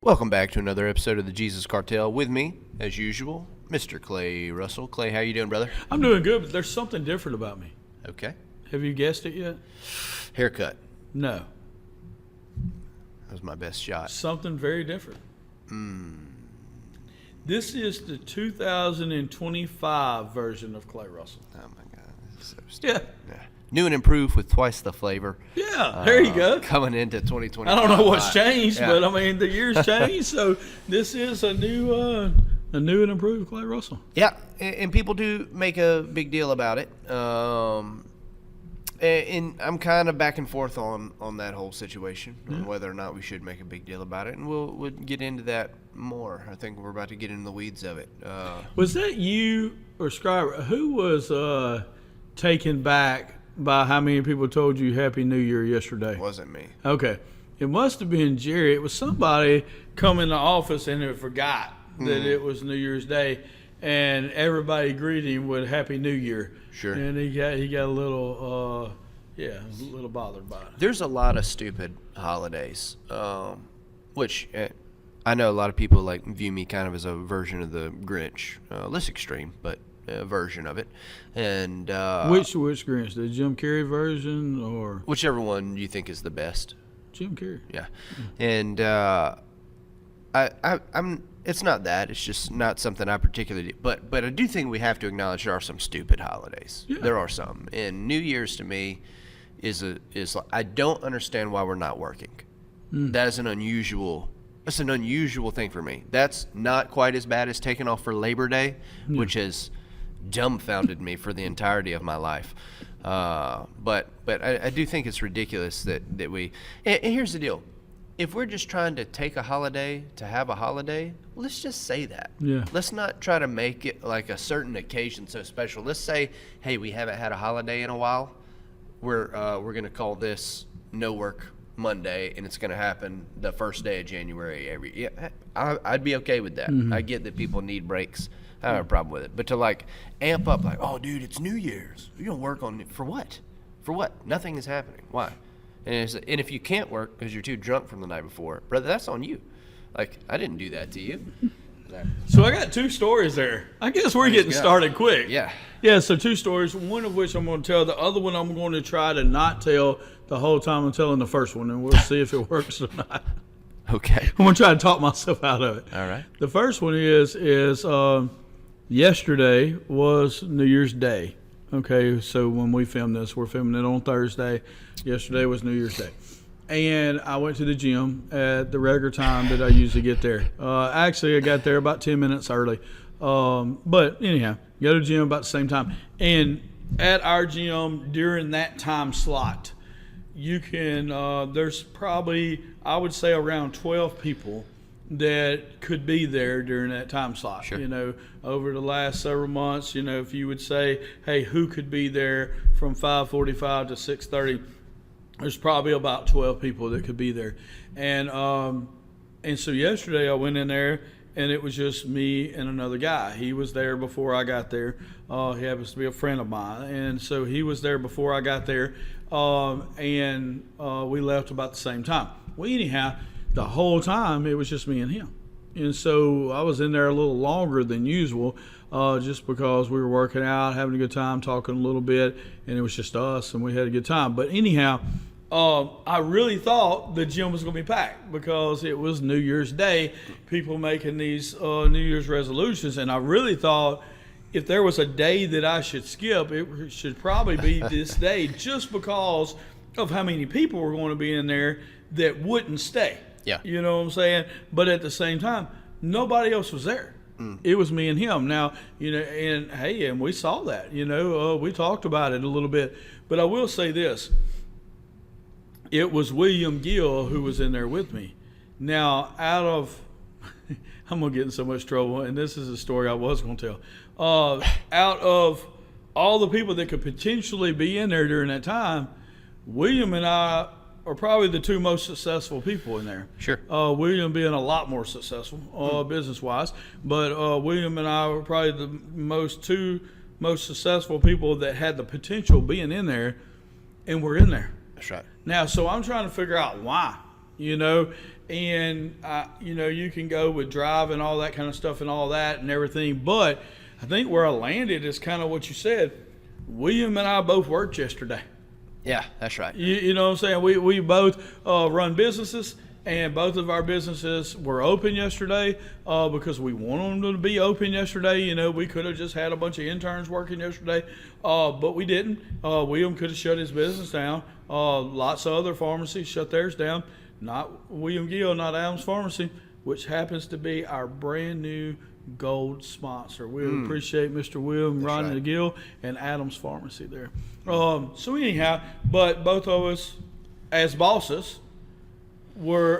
Welcome back to another episode of the Jesus Cartel. With me, as usual, Mr. Clay Russell. Clay, how you doing, brother? I'm doing good, but there's something different about me. Okay. Have you guessed it yet? Haircut. No. That was my best shot. Something very different. This is the 2025 version of Clay Russell. Oh, my God. This is so stupid. Yeah. New and improved with twice the flavor. Yeah, there you go. Coming into 2025. I don't know what's changed, Yeah. but I mean, the year's changed, so this is a new and improved Clay Russell. Yeah, and people do make a big deal about it. And I'm kind of back and forth on that whole situation, on whether or not we should make a big deal about it. And we'll get into that more. I think we're about to get into the weeds of it. Was that you or Scriber? Who was taken back by how many people told you Happy New Year yesterday? It wasn't me. Okay. It must have been Jerry. It was somebody come in the office and had forgot that it was New Year's Day, and everybody greeted him with Happy New Year. Sure. And he got a little a little bothered by it. There's a lot of stupid holidays, which I know a lot of people view me kind of as a version of the Grinch, less extreme, but a version of it. And Which Grinch? The Jim Carrey version or whichever one you think is the best. Jim Carrey? Yeah. And I'm. It's not that. It's just not something I particularly. But I do think we have to acknowledge there are some stupid holidays. Yeah. There are some. And New Year's to me is I don't understand why we're not working. That is an unusual. That's an unusual thing for me. That's not quite as bad as taking off for Labor Day, which has dumbfounded me for the entirety of my life. But I do think it's ridiculous that we. And here's the deal. If we're just trying to take a holiday to have a holiday, let's just say that. Yeah. Let's not try to make it like a certain occasion so special. Let's say, hey, we haven't had a holiday in a while. We're going to call this No Work Monday, and it's going to happen the first day of January I'd be okay with that. I get that people need breaks. I don't have a problem with it. But to amp up oh, dude, it's New Year's. You're going to work on it. For what? For what? Nothing is happening. Why? And if you can't work because you're too drunk from the night before, brother, that's on you. I didn't do that to you. So I got two stories there. I guess we're getting started quick. Yeah. Yeah, so two stories, one of which I'm going to tell. The other one I'm going to try to not tell the whole time I'm telling the first one, and we'll see if it works or not. Okay. I'm going to try to talk myself out of it. All right. The first one is yesterday was New Year's Day. Okay, so when we film this, we're filming it on Thursday. Yesterday was New Year's Day. And I went to the gym at the regular time that I usually get there. Actually, I got there about 10 minutes early. But anyhow, go to the gym about the same time. And at our gym during that time slot, you can, there's probably, I would say around 12 people that could be there during that time slot. Sure. Over the last several months, if you would say, hey, who could be there from 5:45 to 6:30, there's probably about 12 people that could be there. And so yesterday I went in there, and it was just me and another guy. He was there before I got there. He happens to be a friend of mine. And so he was there before I got there, and we left about the same time. Well, anyhow, the whole time it was just me and him. And so I was in there a little longer than usual, just because we were working out, having a good time, talking a little bit, and it was just us, and we had a good time. But anyhow, I really thought the gym was going to be packed because it was New Year's Day, people making these New Year's resolutions, and I really thought if there was a day that I should skip, it should probably be this day, just because of how many people were going to be in there that wouldn't stay. Yeah. You know what I'm saying? But at the same time, nobody else was there. It was me and him. Now, and we saw that, we talked about it a little bit. But I will say this. It was William Gill who was in there with me. Now, I'm going to get in so much trouble, and this is a story I was going to tell. Out of all the people that could potentially be in there during that time, William and I are probably the two most successful people in there. Sure. William being a lot more successful business-wise, but William and I were probably the two most successful people that had the potential being in there, and we're in there. That's right. Now, so I'm trying to figure out why. you know, and you know, you can go with drive and all that kind of stuff and all that and everything. But I think where I landed is kind of what you said. William and I both worked yesterday. Yeah, that's right. You know what I'm saying? We both run businesses, and both of our businesses were open yesterday because we wanted them to be open yesterday. You know, we could have just had a bunch of interns working yesterday, but we didn't. William could have shut his business down. Lots of other pharmacies shut theirs down. Not William Gill, not Adams Pharmacy, which happens to be our brand new gold sponsor. We appreciate Mr. William Rodney Gill and Adams Pharmacy there. So anyhow, but both of us as bosses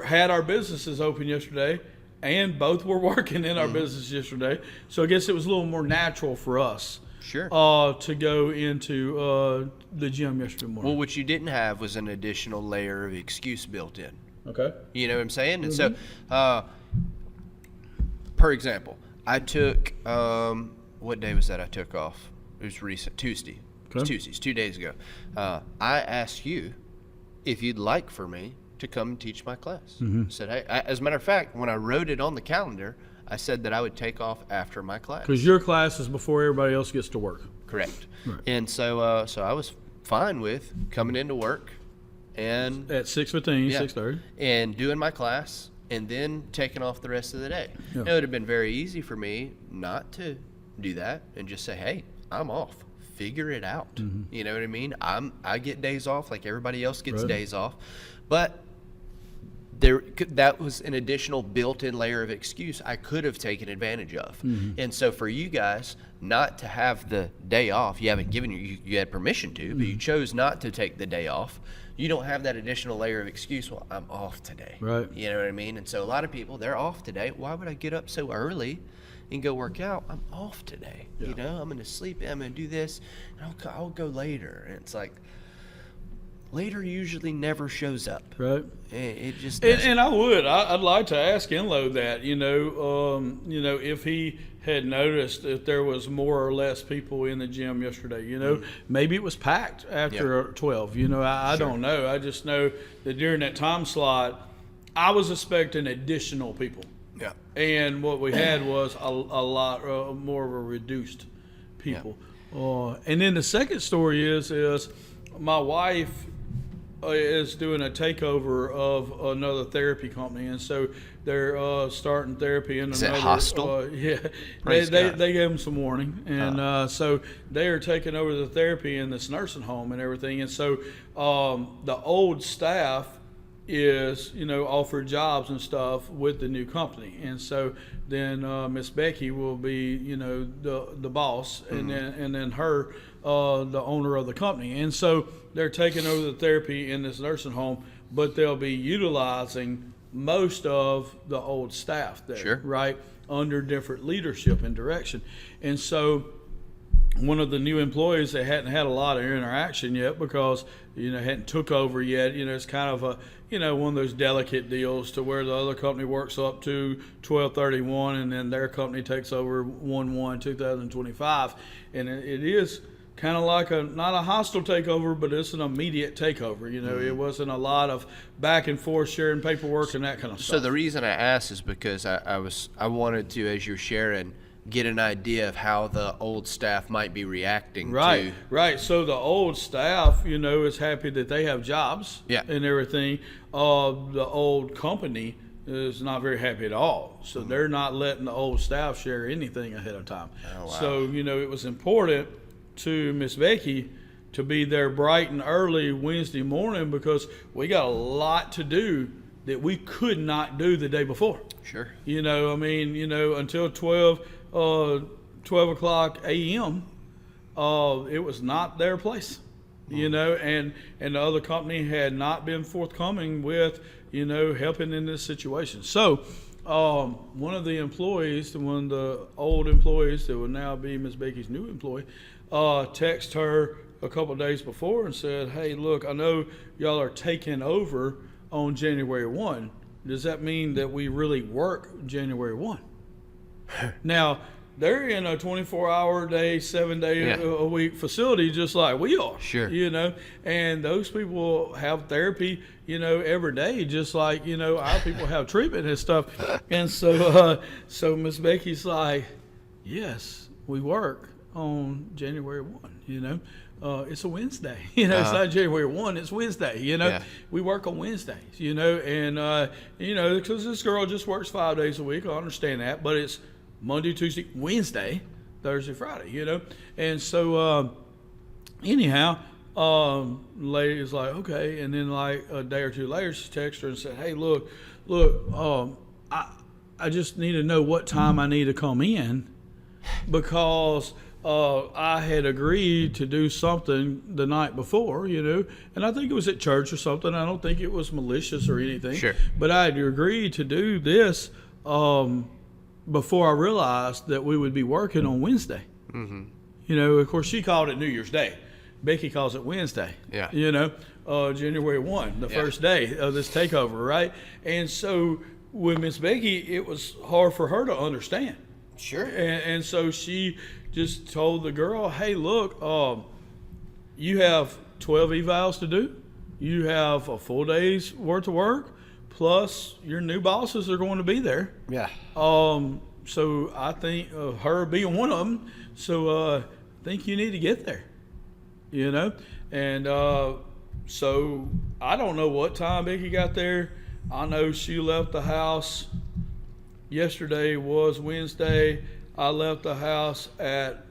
had our businesses open yesterday, and both were working in our business yesterday. So I guess it was a little more natural for us to go into the gym yesterday morning. Well, what you didn't have was an additional layer of excuse built in. Okay. You know what I'm saying? And so, for example, I took, what day was that I took off? It was recent, Tuesday. It was Tuesdays, 2 days ago. I asked you if you'd like for me to come and teach my class. I said, hey, as a matter of fact, when I wrote it on the calendar, I said that I would take off after my class. Because your class is before everybody else gets to work. Correct. Right. And so so I was fine with coming into work and At 6:15, 6:30. and doing my class and then taking off the rest of the day. Yeah. It would have been very easy for me not to do that and just say, hey, I'm off. Figure it out. You know what I mean? I get days off like everybody else gets days off. But that was an additional built-in layer of excuse I could have taken advantage of. And so for you guys not to have the day off, you haven't given you had permission to, but you chose not to take the day off. You don't have that additional layer of excuse. Well, I'm off today. Right. You know what I mean? And so a lot of people, they're off today. Why would I get up so early and go work out? I'm off today. You know, I'm going to sleep. I'm going to do this. And I'll go later. And it's like, later usually never shows up. Right. It just doesn't. And I'd like to ask Enlow that, you know, if he had noticed that there was more or less people in the gym yesterday, you know, maybe it was packed after 12, you know, I don't know. I just know that during that time slot, I was expecting additional people. Yeah. And what we had was a lot more of a reduced people. And then the second story is my wife is doing a takeover of another therapy company, and so they're starting therapy in another. Is it hostile? Yeah, they gave them some warning, and so they are taking over the therapy in this nursing home and everything. And so the old staff is, you know, offered jobs and stuff with the new company, and so then Miss Becky will be, you know, the boss, and then her the owner of the company, and so they're taking over the therapy in this nursing home, but they'll be utilizing most of the old staff there, right, under different leadership and direction. And so one of the new employees that hadn't had a lot of interaction yet because, you know, hadn't took over yet, you know, it's kind of a, you know, one of those delicate deals to where the other company works up to 12/31 and then their company takes over 1/1/2025. And it is kind of like not a hostile takeover, but it's an immediate takeover. You know, it wasn't a lot of back and forth sharing paperwork and that kind of stuff. So the reason I asked is because I wanted to, as you're sharing, get an idea of how the old staff might be reacting to. Right. So the old staff, you know, is happy that they have jobs and everything. The old company is not very happy at all. So they're not letting the old staff share anything ahead of time. Oh, wow. So, you know, it was important to Miss Becky to be there bright and early Wednesday morning because we got a lot to do that we could not do the day before. Sure. You know, I mean, you know, until 12 o'clock a.m., it was not their place, you know, and the other company had not been forthcoming with, you know, helping in this situation. So one of the employees, one of the old employees that would now be Miss Becky's new employee, texted her a couple of days before and said, hey, look, I know y'all are taking over on January 1. Does that mean that we really work January 1? Now, they're in a 24-hour day, 7-day Yeah. a week facility just like we are. Sure. And those people have therapy, every day, just like, our people have treatment and stuff. And so Miss Becky's like, yes, we work on January 1, it's a Wednesday, it's not January 1, it's Wednesday, Yeah. we work on Wednesdays, and, because this girl just works 5 days a week. I understand that, but it's Monday, Tuesday, Wednesday, Thursday, Friday, and so, anyhow, lady's like, okay. And then like a day or two later, she texted her and said, hey, look, I just need to know what time I need to come in, because I had agreed to do something the night before, and I think it was at church or something. I don't think it was malicious or anything. Sure. But I had agreed to do this before I realized that we would be working on Wednesday. Mm-hmm. Of course, she called it New Year's Day. Becky calls it Wednesday. Yeah. January 1, the first day of this takeover, right? And so with Miss Becky, it was hard for her to understand. Sure. And so she just told the girl, hey, look, you have 12 evals to do. You have a full day's worth of work, plus your new bosses are going to be there. Yeah. So I think her being one of them, so I think you need to get there, And so I don't know what time Becky got there. I know she left the house. Yesterday was Wednesday. I left the house at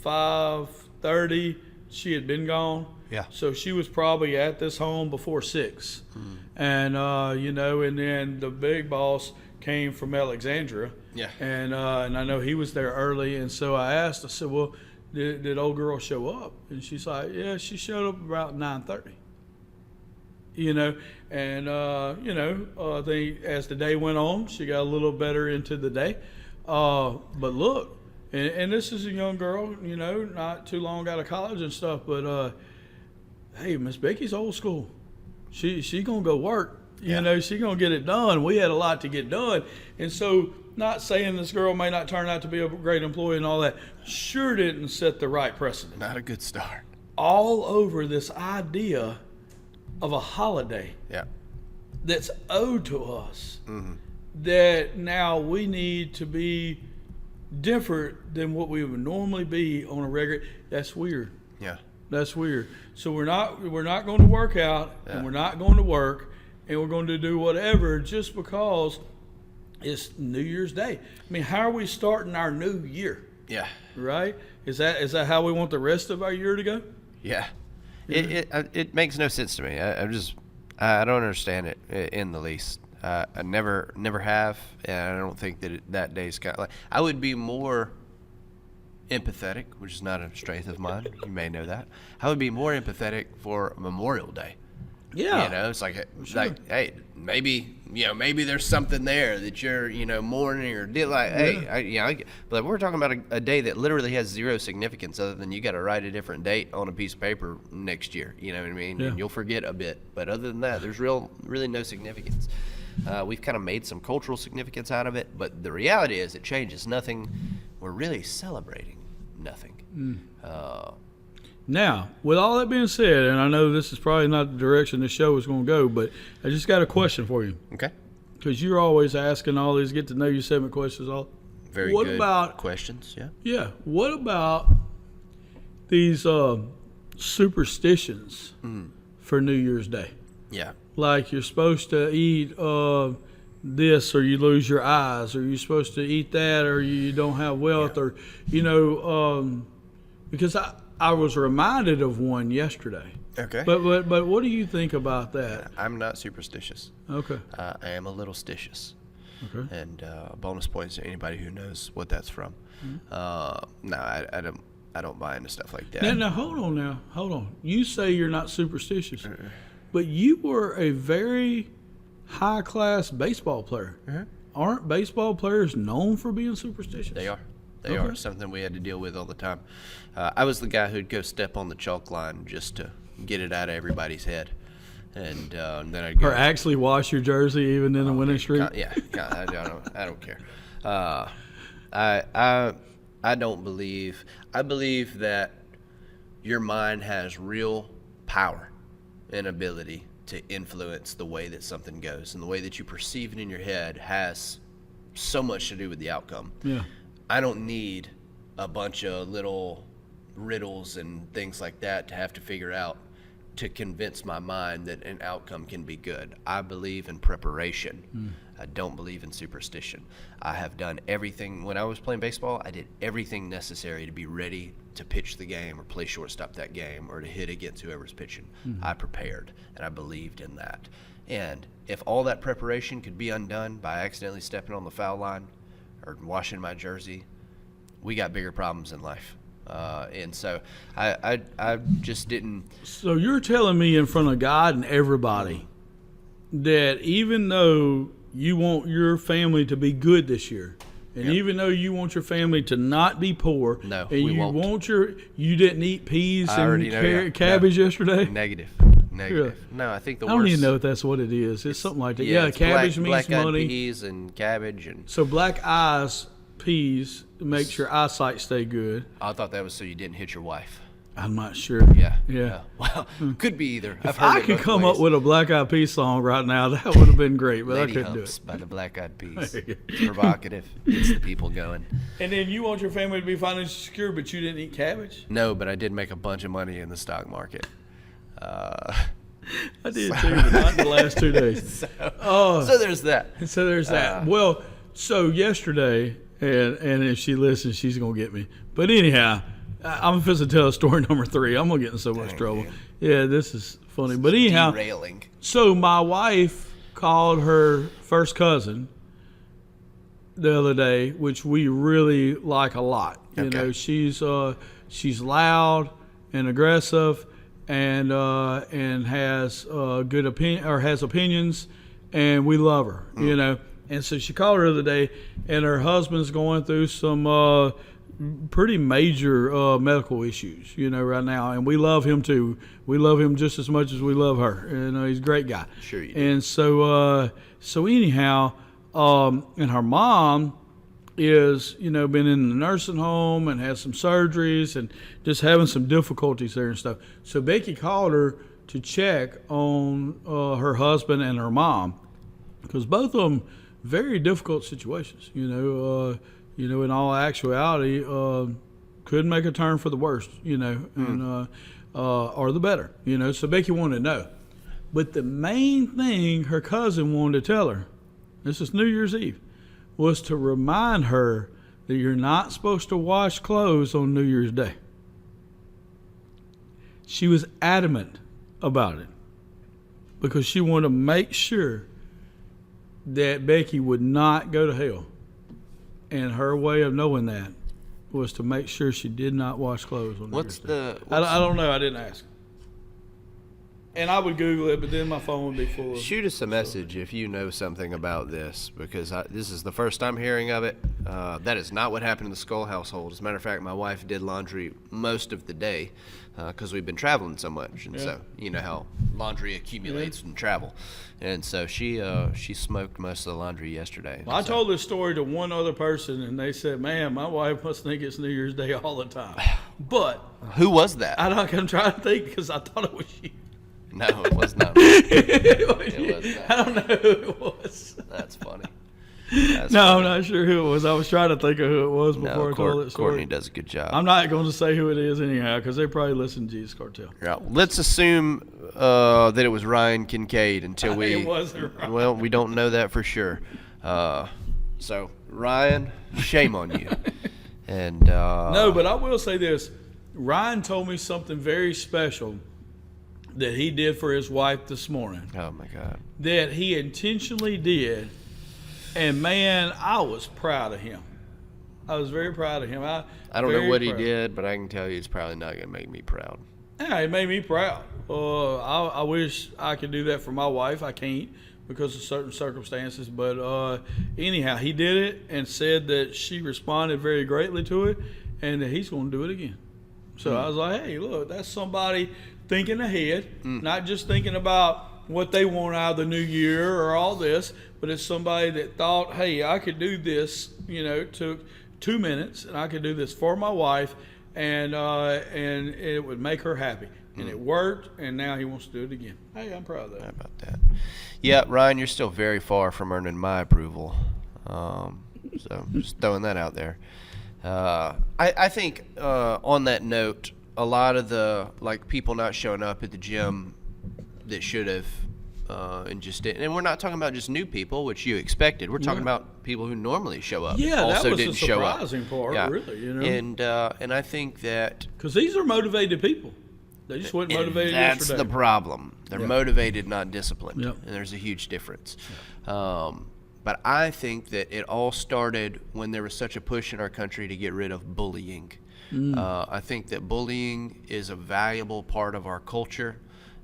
5:30. She had been gone. Yeah. So she was probably at this home before 6. Mm. And, and then the big boss came from Alexandria. Yeah. And I know he was there early. And so I asked, I said, well, did old girl show up? And she's like, yeah, she showed up about 9:30. I think as the day went on, she got a little better into the day. But look, and this is a young girl, not too long out of college and stuff, but hey, Miss Becky's old school. She gonna go work. She gonna get it done. We had a lot to get done. And so, not saying this girl may not turn out to be a great employee and all that, sure didn't set the right precedent. Not a good start. All over this idea of a holiday that's owed to us, that now we need to be different than what we would normally be on a regular. That's weird. Yeah. That's weird. So we're not going to work out, and we're not going to work, and we're going to do whatever just because it's New Year's Day. I mean, how are we starting our new year? Yeah. Right? Is that how we want the rest of our year to go? Yeah. It makes no sense to me. I don't understand it in the least. I never have, and I don't think that day's got like. I would be more empathetic, which is not a strength of mine. You may know that. I would be more empathetic for Memorial Day. Yeah. It's like hey, maybe there's something there that you're mourning or did like hey, but we're talking about a day that literally has zero significance other than you got to write a different date on a piece of paper next year. You know what I mean? Yeah. And you'll forget a bit, but other than that, there's really no significance. We've kind of made some cultural significance out of it, but the reality is it changes nothing. We're really celebrating nothing. Now, with all that being said, and I know this is probably not the direction the show is going to go, but I just got a question for you. Okay. Because you're always asking all these get to know you segment questions. Very good about questions, yeah. Yeah. What about these superstitions for New Year's Day? Yeah. Like you're supposed to eat this or you lose your eyes, or you're supposed to eat that or you don't have wealth, or, because I was reminded of one yesterday. Okay. But what do you think about that? I'm not superstitious. Okay. I am a little stitious. Okay. And bonus points to anybody who knows what that's from. No, I don't buy into stuff like that. Now hold on. You say you're not superstitious, but you were a very high class baseball player. Aren't baseball players known for being superstitious? They are. They are something we had to deal with all the time. I was the guy who'd go step on the chalk line just to get it out of everybody's head, and then I'd go. Or actually wash your jersey even in a winning streak. I don't care. I don't believe. I believe that your mind has real power and ability to influence the way that something goes, and the way that you perceive it in your head has so much to do with the outcome. Yeah. I don't need a bunch of little riddles and things like that to have to figure out to convince my mind that an outcome can be good. I believe in preparation. I don't believe in superstition. I have done everything. When I was playing baseball, I did everything necessary to be ready to pitch the game or play shortstop that game or to hit against whoever's pitching. I prepared, and I believed in that. And if all that preparation could be undone by accidentally stepping on the foul line or washing my jersey, we got bigger problems in life. And so I just didn't. So you're telling me in front of God and everybody that even though you want your family to be good this year, and even though you want your family to not be poor, No, and we you won't. you didn't eat peas I and already know, yeah. cabbage yesterday? Negative. Yeah. No, I think the I worst. don't even know if that's what it is. It's something like that. Yeah, it's cabbage means black-eyed money. peas and cabbage, and So black eyes, peas, makes your eyesight stay good. I thought that was so you didn't hit your wife. I'm not sure. Yeah. Yeah. Well, could be either. I've If heard I it could both come ways. up with a Black Eyed Peas song right now, that would have been great, but Lady I couldn't do Humps it. by the Black-Eyed Peas. There you go. It's provocative. Gets the people going. And then you want your family to be financially secure, but you didn't eat cabbage? No, but I did make a bunch of money in the stock market. I did too, but not in the last 2 days. So there's that. So there's that. Well, so yesterday, and if she listens, she's going to get me. But anyhow, I'm supposed to tell story number 3. I'm going to get in so much trouble. man. Yeah, this is funny. But anyhow, Derailing. so my wife called her first cousin the other day, which we really like a lot. You Okay. know, she's loud and aggressive, and has good opinion or has opinions, and we love her. You know, and so she called her the other day, and her husband's going through some pretty major medical issues, you know, right now, and we love him too. We love him just as much as we love her. You know, he's a great guy. Sure you do. And so anyhow, and her mom is, you know, been in the nursing home and has some surgeries and just having some difficulties there and stuff. So Becky called her to check on her husband and her mom, because both of them very difficult situations. You know, in all actuality, could make a turn for the worst. You know, and or the better. You know, so Becky wanted to know. But the main thing her cousin wanted to tell her, this is New Year's Eve, was to remind her that you're not supposed to wash clothes on New Year's Day. She was adamant about it because she wanted to make sure that Becky would not go to hell. And her way of knowing that was to make sure she did not wash clothes on New Year's Day. I don't know. I didn't ask. And I would Google it, but then my phone would be full of... Shoot us a message if you know something about this, because this is the first I'm hearing of it. That is not what happened in the Skull household. As a matter of fact, my wife did laundry most of the day because we've been traveling so much. And so, you know how laundry accumulates in travel. And so she smoked most of the laundry yesterday. Well, I told this story to one other person, and they said, man, my wife must think it's New Year's Day all the time. But... Who was that? I'm trying to think because I thought it was you. No, it was not me. It was not. I don't know who it was. That's funny. I'm not sure who it was. I was trying to think of who it was before I told it. Courtney does a good job. I'm not going to say who it is anyhow because they probably listen to Jesus Cartel. Yeah, let's assume that it was Ryan Kincaid until we. It wasn't Ryan. Well, we don't know that for sure. So Ryan, shame on you. And no, but I will say this: Ryan told me something very special that he did for his wife this morning. Oh my God! That he intentionally did, and man, I was proud of him. I was very proud of him. I don't know what he did, but I can tell you it's probably not going to make me proud. Yeah, it made me proud. I wish I could do that for my wife. I can't because of certain circumstances. But anyhow, he did it and said that she responded very greatly to it and that he's going to do it again. So I was like, hey, look, that's somebody thinking ahead, not just thinking about what they want out of the new year or all this, but it's somebody that thought, hey, I could do this, you know, 2 minutes, and I could do this for my wife, and it would make her happy. And it worked, and now he wants to do it again. Hey, I'm proud of that. How about that? Yeah, Ryan, you're still very far from earning my approval. So just throwing that out there. I think on that note, a lot of the people not showing up at the gym that should have and just didn't. And we're not talking about just new people, which you expected. We're talking about people who normally show up. Yeah, also that was didn't the show up. surprising part, Yeah. really. And I think that because these are motivated people. They just weren't motivated that's yesterday. the problem. They're motivated, not disciplined. Yep. And there's a huge difference. But I think that it all started when there was such a push in our country to get rid of bullying. I think that bullying is a valuable part of our culture,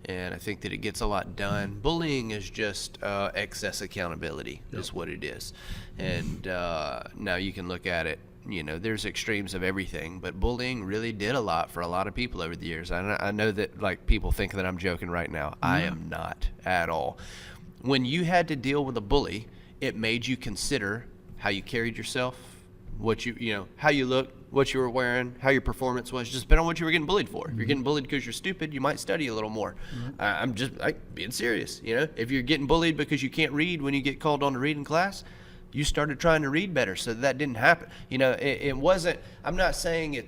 and I think that it gets a lot done. Bullying is just excess accountability is what it is. And now you can look at it, there's extremes of everything, but bullying really did a lot for a lot of people over the years. I know that people think that I'm joking right now. I am not at all. When you had to deal with a bully, it made you consider how you carried yourself, how you looked, what you were wearing, how your performance was, just depending on what you were getting bullied for. If you're getting bullied because you're stupid, you might study a little more. I'm just being serious. If you're getting bullied because you can't read when you get called on to read in class, you started trying to read better so that didn't happen. It wasn't, I'm not saying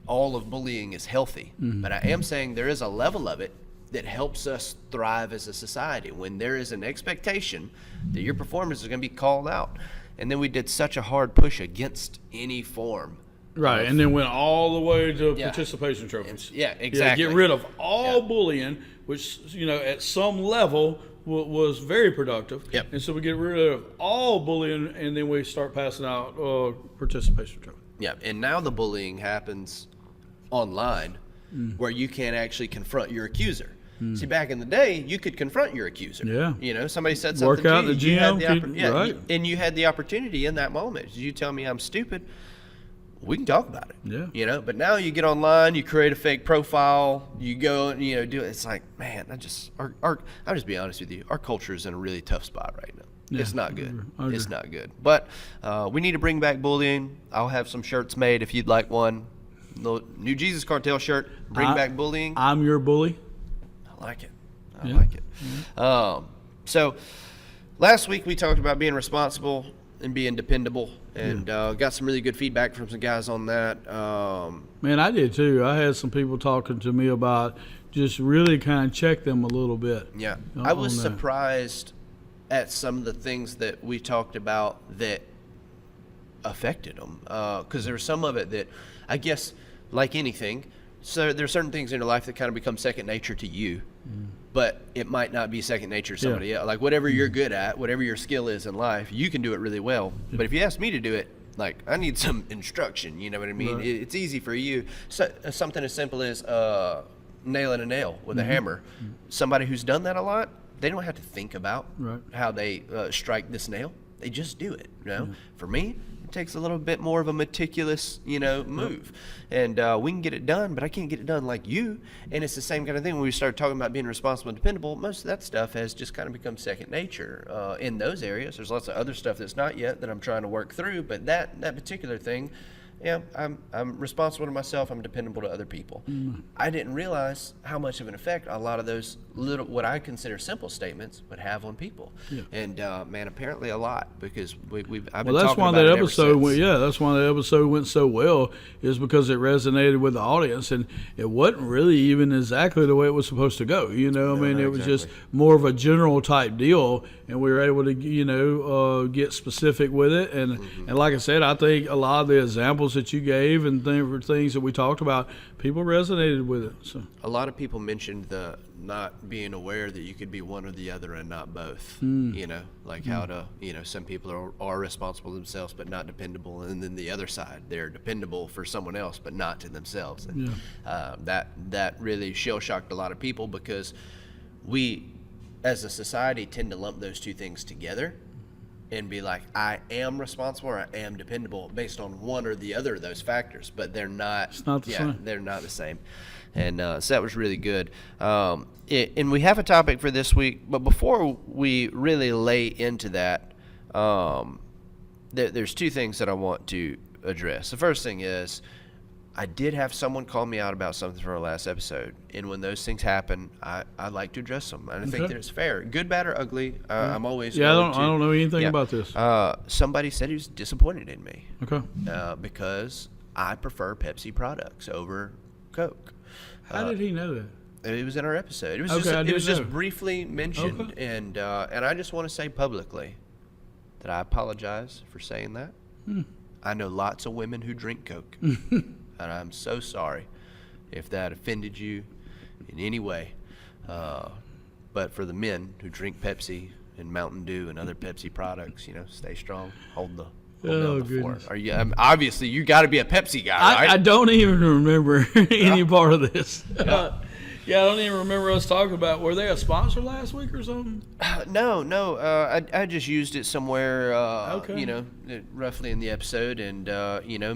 all of bullying is healthy, but I am saying there is a level of it that helps us thrive as a society when there is an expectation that your performance is going to be called out. And then we did such a hard push against any form. Right, and then went all the way to participation trophies. Yeah, exactly. Get rid of all bullying, which, at some level was very productive. Yep. And so we get rid of all bullying, and then we start passing out participation trophies. Yeah, and now the bullying happens online where you can't actually confront your accuser. See, back in the day, you could confront your accuser. Yeah. Somebody said something Work out to in you. the gym. Right. And you had the opportunity in that moment. You tell me I'm stupid, we can talk about it. Yeah. But now you get online, you create a fake profile, you go and do it. It's like, man, I'll just be honest with you. Our culture is in a really tough spot right now. Yeah, it's not good. I agree. It's not good. But we need to bring back bullying. I'll have some shirts made if you'd like one. The new Jesus Cartel shirt. Bring back bullying. I'm your bully. I like it. I like it. So last week we talked about being responsible and being dependable, and got some really good feedback from some guys on that. Man, I did too. I had some people talking to me about just really kind of check them a little bit. Yeah. I was surprised at some of the things that we talked about that affected them, because there was some of it that I guess, like anything, so there are certain things in your life that kind of become second nature to you, but it might not be second nature to somebody else. Like whatever you're good at, whatever your skill is in life, you can do it really well. But if you ask me to do it, I need some instruction. You know what I mean? Right. It's easy for you. So, something as simple as nailing a nail with a hammer. Somebody who's done that a lot, they don't have to think about how they strike this nail. They just do it. For me, it takes a little bit more of a meticulous, move. And we can get it done, but I can't get it done like you. And it's the same kind of thing when we start talking about being responsible and dependable. Most of that stuff has just kind of become second nature in those areas. There's lots of other stuff that's not yet that I'm trying to work through, but that particular thing, I'm responsible to myself. I'm dependable to other people. I didn't realize how much of an effect a lot of those little, what I consider simple statements, would have on people. And man, apparently a lot, because I've been talking that's why about that it ever episode since. that's why the episode went so well, is because it resonated with the audience, and it wasn't really even exactly the way it was supposed to go. It was just more of a general type deal, and we were able to get specific with it. And like I said, I think a lot of the examples that you gave and things that we talked about, people resonated with it. So a lot of people mentioned the not being aware that you could be one or the other and not both. How to, some people are responsible themselves but not dependable, and then the other side, they're dependable for someone else but not to themselves. And that really shell shocked a lot of people, because we as a society tend to lump those two things together and be like, I am responsible or I am dependable based on one or the other of those factors, but they're not. It's not the same. They're not the same. And so that was really good. And we have a topic for this week, but before we really lay into that, there's two things that I want to address. The first thing is, I did have someone call me out about something from our last episode, and when those things happen, I like to address them. And I think that it's fair, good, bad, or ugly. I'm always Yeah, going I don't know anything yeah. about this. Somebody said he was disappointed in me. Okay. Because I prefer Pepsi products over Coke. How did he know that? It was in our episode. It was Okay, just briefly mentioned, Okay. and I just want to say publicly that I apologize for saying that. I know lots of women who drink Coke, and I'm so sorry if that offended you in any way. But for the men who drink Pepsi and Mountain Dew and other Pepsi products, stay strong, hold the fort. Goodness. Are you? Obviously, you got to be a Pepsi guy, right? I don't even remember any part of this. Yeah. Yeah, I don't even remember us talking about. Were they a sponsor last week or something? No. I just used it somewhere, Okay. Roughly in the episode, and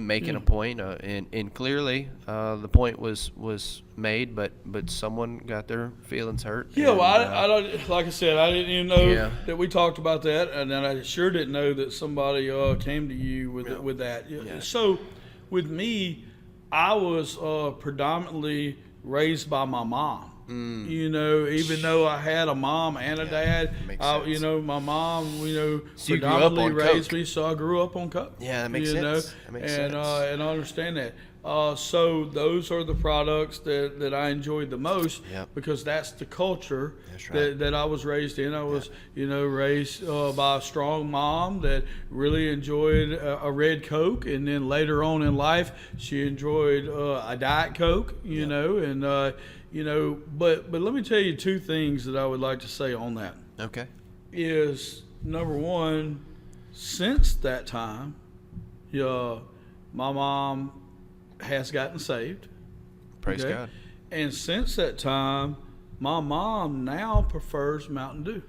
making a point, and clearly the point was made, but someone got their feelings hurt. Yeah, and, well, I don't. Like I said, I didn't even know Yeah. that we talked about that, and then I sure didn't know that somebody came to you with that. Yeah. So, with me, I was predominantly raised by my mom. Even though I had a mom and a dad, makes sense. My mom, So you grew up predominantly on raised Coke. me, so I grew up on Coke. Yeah, that makes sense. That makes and sense. and I understand that. So those are the products that I enjoyed the most Yep. because that's the culture That's right. that I was raised in. I was, raised by a strong mom that really enjoyed a red Coke, and then later on in life, she enjoyed a Diet Coke. But let me tell you two things that I would like to say on that. Okay. Is number one, since that time, my mom has gotten saved. Praise God. And since that time, my mom now prefers Mountain Dew.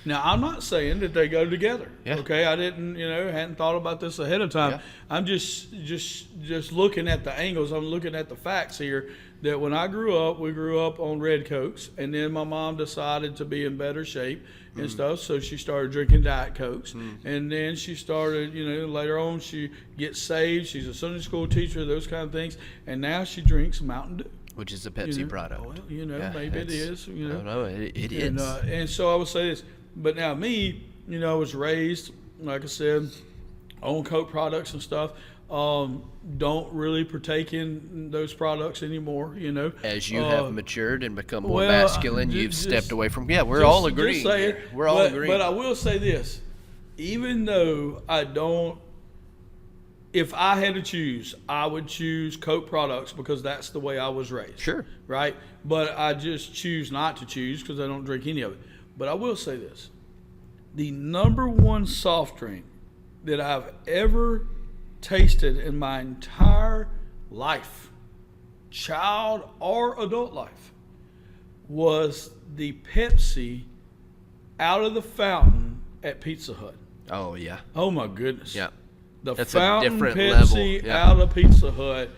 Now, I'm not saying that they go together. Yeah. Okay, I didn't, hadn't thought about this ahead of time. Yeah. I'm just looking at the angles. I'm looking at the facts here. That when I grew up, we grew up on red Cokes, and then my mom decided to be in better shape and stuff, so she started drinking Diet Cokes, and then she started, later on she gets saved. She's a Sunday school teacher, those kind of things, and now she drinks Mountain Dew. Which is a Pepsi product. Well, Yeah, maybe it is. No, it is. And so I would say this, but now me, I was raised, like I said, on Coke products and stuff. Don't really partake in those products anymore. As you have matured and become more well, masculine, ju- you've just- stepped away from. Yeah, we're all agreeing. Just saying, here. We're all agreeing. But I will say this: even though I don't, if I had to choose, I would choose Coke products because that's the way I was raised. Sure. Right. But I just choose not to choose because I don't drink any of it. But I will say this: the number one soft drink that I've ever tasted in my entire life, child or adult life, was the Pepsi out of the fountain at Pizza Hut. Oh yeah. Oh my goodness. Yeah. The That's a fountain different Pepsi level. Yeah. out of Pizza Hut.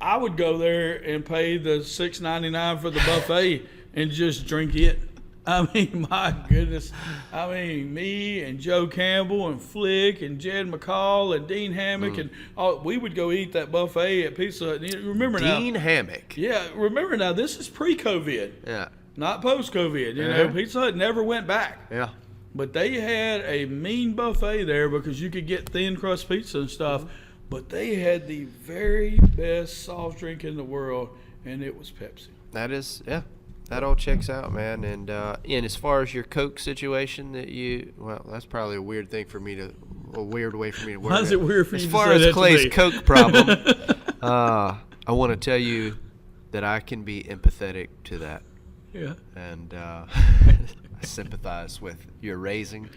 I would go there and pay the $6.99 for the buffet and just drink it. I mean, my goodness. I mean, me and Joe Campbell and Flick and Jed McCall and Dean Hammock and we would go eat that buffet at Pizza Hut. And remember Dean now, Hammock. yeah, remember now, this is pre-COVID, Yeah. not post-COVID. Uh-huh. Pizza Hut never went back. Yeah. But they had a mean buffet there because you could get thin crust pizza and stuff. But they had the very best soft drink in the world, and it was Pepsi. That is, yeah. That all checks out, man. And as far as your Coke situation, that's probably a weird thing for me to, a weird way for me to word Why is it weird for as you to far say as that to Clay's me? Coke problem, I want to tell you that I can be empathetic to that, Yeah. and I sympathize with your raising.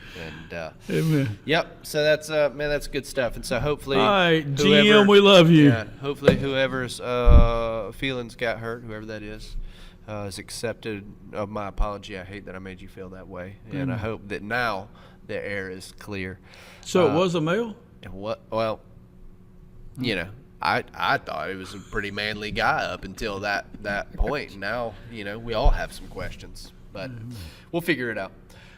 And Amen. yep. So that's that's good stuff. And so hopefully, All right, whoever- GM, we love you. Yeah, hopefully whoever's feelings got hurt, whoever that is accepted of my apology. I hate that I made you feel that way, and I hope that now the air is clear. So it was a male? And well, I thought he was a pretty manly guy up until that point. Now, we all have some questions, but we'll figure it out.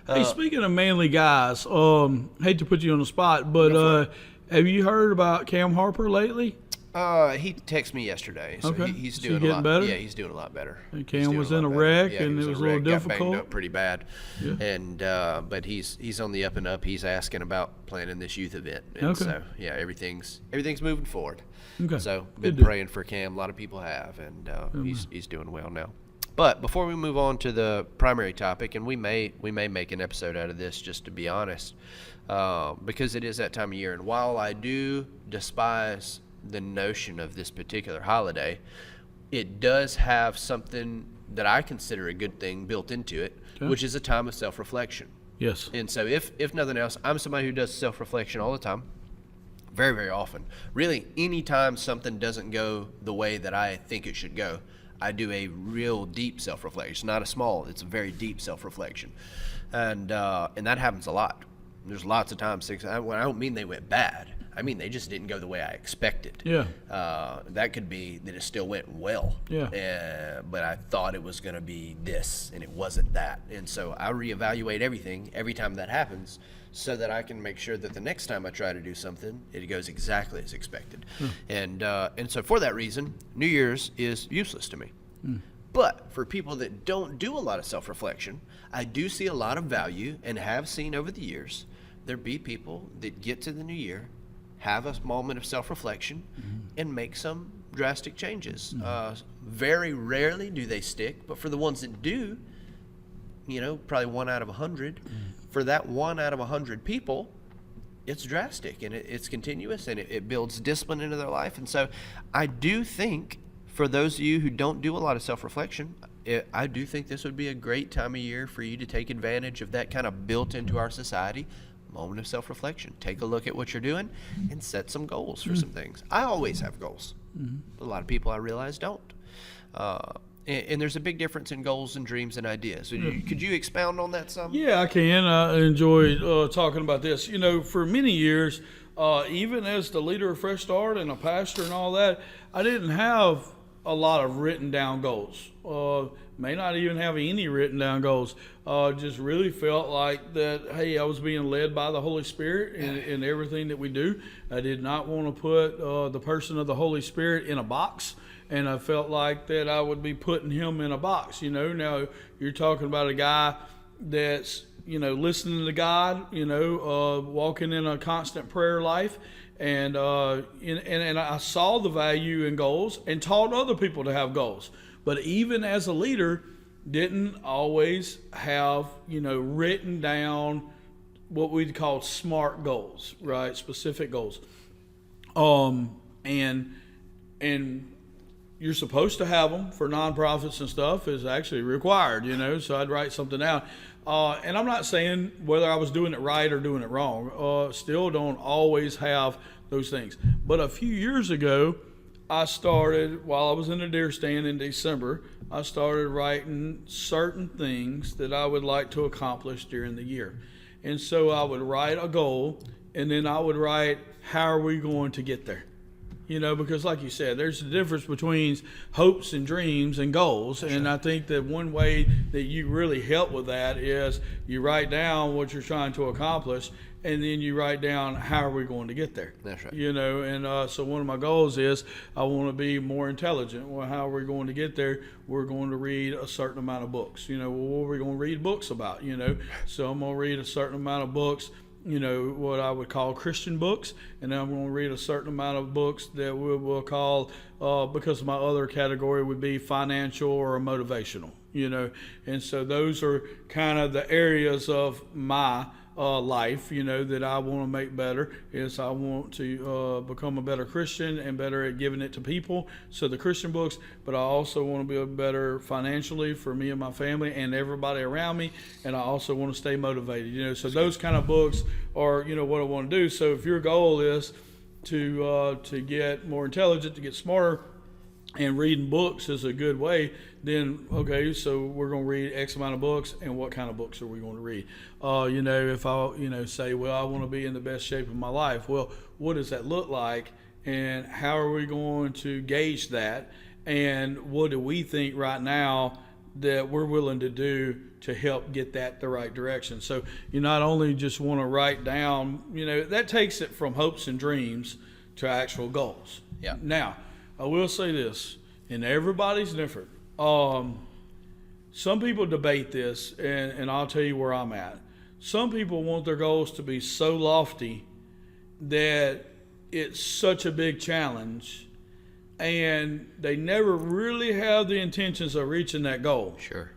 Hey, speaking of manly guys, hate to put you on the spot, but Have you heard about Cam Harper lately? He texted me yesterday, so Okay. he's Is he doing a getting lot better? Yeah, he's doing a lot better. And He's Cam doing was lot in a better. wreck, Yeah, he and was it in was a a little wreck, got difficult. banged up pretty bad, Yeah. and but he's on the up and up. He's asking about planning this youth event, and Okay. so yeah, everything's moving forward. Okay. So Good been deal. praying for Cam. A lot of people have, and he's doing well now. But before we move on to the primary topic, and we may make an episode out of this, just to be honest, because it is that time of year. And while I do despise the notion of this particular holiday, it does have something that I consider a good thing built into it, Okay. which is a time of self-reflection. Yes. And so if nothing else, I'm somebody who does self-reflection all the time, very, very often. Really, anytime something doesn't go the way that I think it should go, I do a real deep self-reflection. It's not a small, it's a very deep self-reflection. And that happens a lot. There's lots of times I don't mean they went bad. I mean, they just didn't go the way I expected. Yeah. That could be that it still went well. Yeah. But I thought it was going to be this, and it wasn't that. And so I reevaluate everything every time that happens, so that I can make sure that the next time I try to do something, it goes exactly as expected. And so for that reason, New Year's is useless to me. But for people that don't do a lot of self-reflection, I do see a lot of value, and have seen over the years, there be people that get to the new year, have a moment of self-reflection, and make some drastic changes. Very rarely do they stick, but for the ones that do, probably 1 out of 100. For that 1 out of 100 people, it's drastic, and it's continuous, and it builds discipline into their life. And so I do think, for those of you who don't do a lot of self-reflection, I do think this would be a great time of year for you to take advantage of that kind of built into our society moment of self-reflection. Take a look at what you're doing and set some goals for some things. I always have goals. A lot of people, I realize, don't. And there's a big difference in goals and dreams and ideas. So could you expound on that some? Yeah, I can. I enjoy talking about this. For many years, even as the leader of Fresh Start and a pastor and all that, I didn't have a lot of written down goals. May not even have any written down goals. Just really felt like that, hey, I was being led by the Holy Spirit in everything that we do. I did not want to put the person of the Holy Spirit in a box. And I felt like that I would be putting him in a box. Now you're talking about a guy that's, listening to God, walking in a constant prayer life. And I saw the value in goals and taught other people to have goals. But even as a leader, didn't always have, written down what we'd call SMART goals, right? Specific goals. And you're supposed to have them for nonprofits and stuff is actually required, so I'd write something down. And I'm not saying whether I was doing it right or doing it wrong. Still don't always have those things. But a few years ago, I started, while I was in a deer stand in December, I started writing certain things that I would like to accomplish during the year. And so I would write a goal, and then I would write, how are we going to get there? Because like you said, there's a difference between hopes and dreams and goals. And I think that one way that you really help with that is you write down what you're trying to accomplish, and then you write down how are we going to get there. That's right. And so one of my goals is I want to be more intelligent. Well, how are we going to get there? We're going to read a certain amount of books. What are we going to read books about? So I'm going to read a certain amount of books, what I would call Christian books, and then I'm going to read a certain amount of books that we will call, because my other category would be financial or motivational, and so those are kind of the areas of my life, that I want to make better. Is I want to become a better Christian and better at giving it to people. So the Christian books, but I also want to be better financially for me and my family and everybody around me. And I also want to stay motivated. So those kind of books are, what I want to do. So if your goal is to get more intelligent, to get smarter, and reading books is a good way, then okay, so we're going to read X amount of books, and what kind of books are we going to read? If I say, well, I want to be in the best shape of my life, well, what does that look like, and how are we going to gauge that, and what do we think right now that we're willing to do to help get that the right direction. So you not only just want to write down, that takes it from hopes and dreams to actual goals. Yeah. Now, I will say this, and everybody's different. Some people debate this, and I'll tell you where I'm at. Some people want their goals to be so lofty that it's such a big challenge, and they never really have the intentions of reaching that goal. Sure.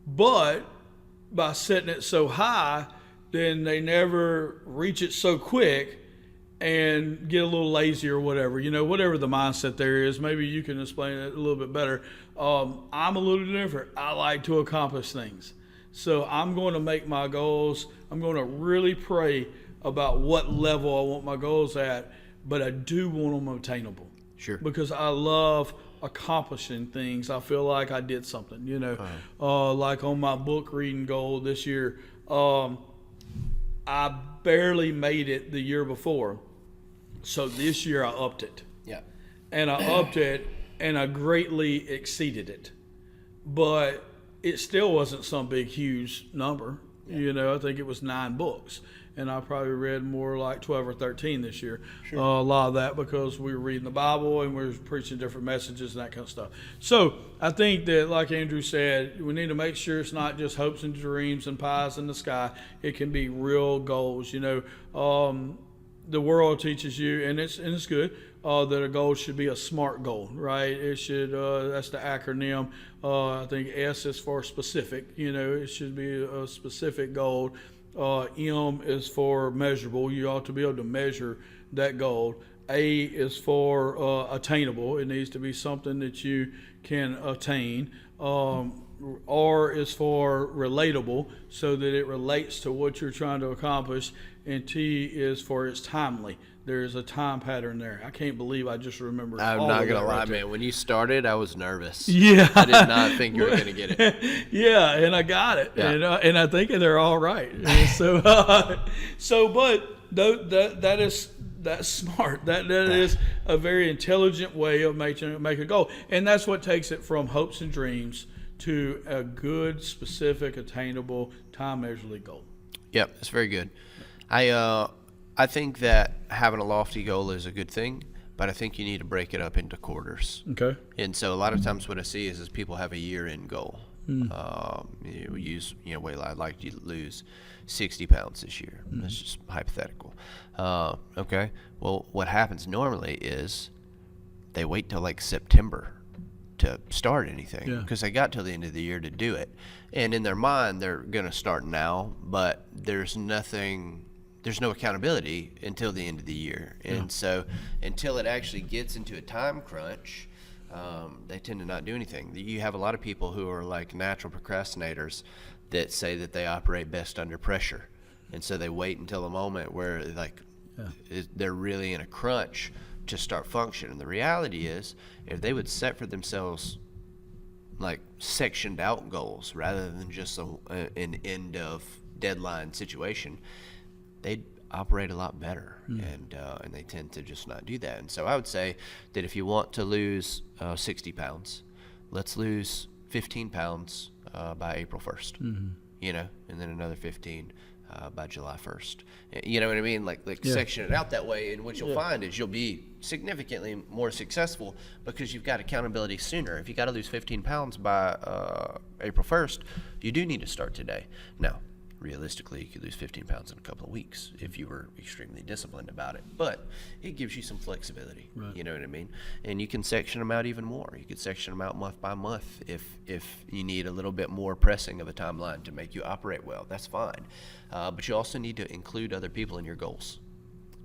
But by setting it so high, then they never reach it so quick and get a little lazy or whatever. Whatever the mindset there is. Maybe you can explain it a little bit better. I'm a little different. I like to accomplish things. So I'm going to make my goals. I'm going to really pray about what level I want my goals at, but I do want them obtainable. Sure. Because I love accomplishing things. I feel like I did something, like on my book reading goal this year. I barely made it the year before. So this year I upped it. Yeah. And I upped it and I greatly exceeded it. But it still wasn't some big, huge number. Yeah. I think it was 9 books. And I probably read more like 12 or 13 this year. Sure. A lot of that because we were reading the Bible and we were preaching different messages and that kind of stuff. So I think that, like Andrew said, we need to make sure it's not just hopes and dreams and pies in the sky. It can be real goals. The world teaches you, and it's good, that a goal should be a SMART goal, right? It should, that's the acronym. I think S is for specific. It should be a specific goal. M is for measurable. You ought to be able to measure that goal. A is for attainable. It needs to be something that you can attain. R is for relatable, so that it relates to what you're trying to accomplish. And T is for it's timely. There's a time pattern there. I can't believe I just remembered. I'm not going to lie, man. When you started, I was nervous. Yeah. I did not think you were going to get it. Yeah, and I got it. Yeah. And I think they're all right. And that's smart. That is a very intelligent way of make a goal. And that's what takes it from hopes and dreams to a good, specific, attainable, time-measurable goal. Yep, that's very good. I think that having a lofty goal is a good thing, but I think you need to break it up into quarters. Okay. And so a lot of times what I see is people have a year-end goal. We use, I'd like you to lose 60 pounds this year. That's just hypothetical. Okay. Well, what happens normally is they wait till like September to start anything because they got till the end of the year to do it. And in their mind, they're going to start now, but there's no accountability until the end of the year. And so until it actually gets into a time crunch, they tend to not do anything. You have a lot of people who are like natural procrastinators that say that they operate best under pressure. And so they wait until the moment where they're really in a crunch to start functioning. And the reality is, if they would set for themselves like sectioned out goals rather than just an end of deadline situation, they'd operate a lot better. And they tend to just not do that. And so I would say that if you want to lose 60 pounds, let's lose 15 pounds by April 1st, and then another 15 by July 1st. You know what I mean? Like section it out that way, and what you'll find is you'll be significantly more successful because you've got accountability sooner. If you got to lose 15 pounds by April 1st, you do need to start today. Now, realistically, you could lose 15 pounds in a couple of weeks if you were extremely disciplined about it. But it gives you some flexibility. Right. You know what I mean? And you can section them out even more. You could section them out month by month if you need a little bit more pressing of a timeline to make you operate well. That's fine. But you also need to include other people in your goals.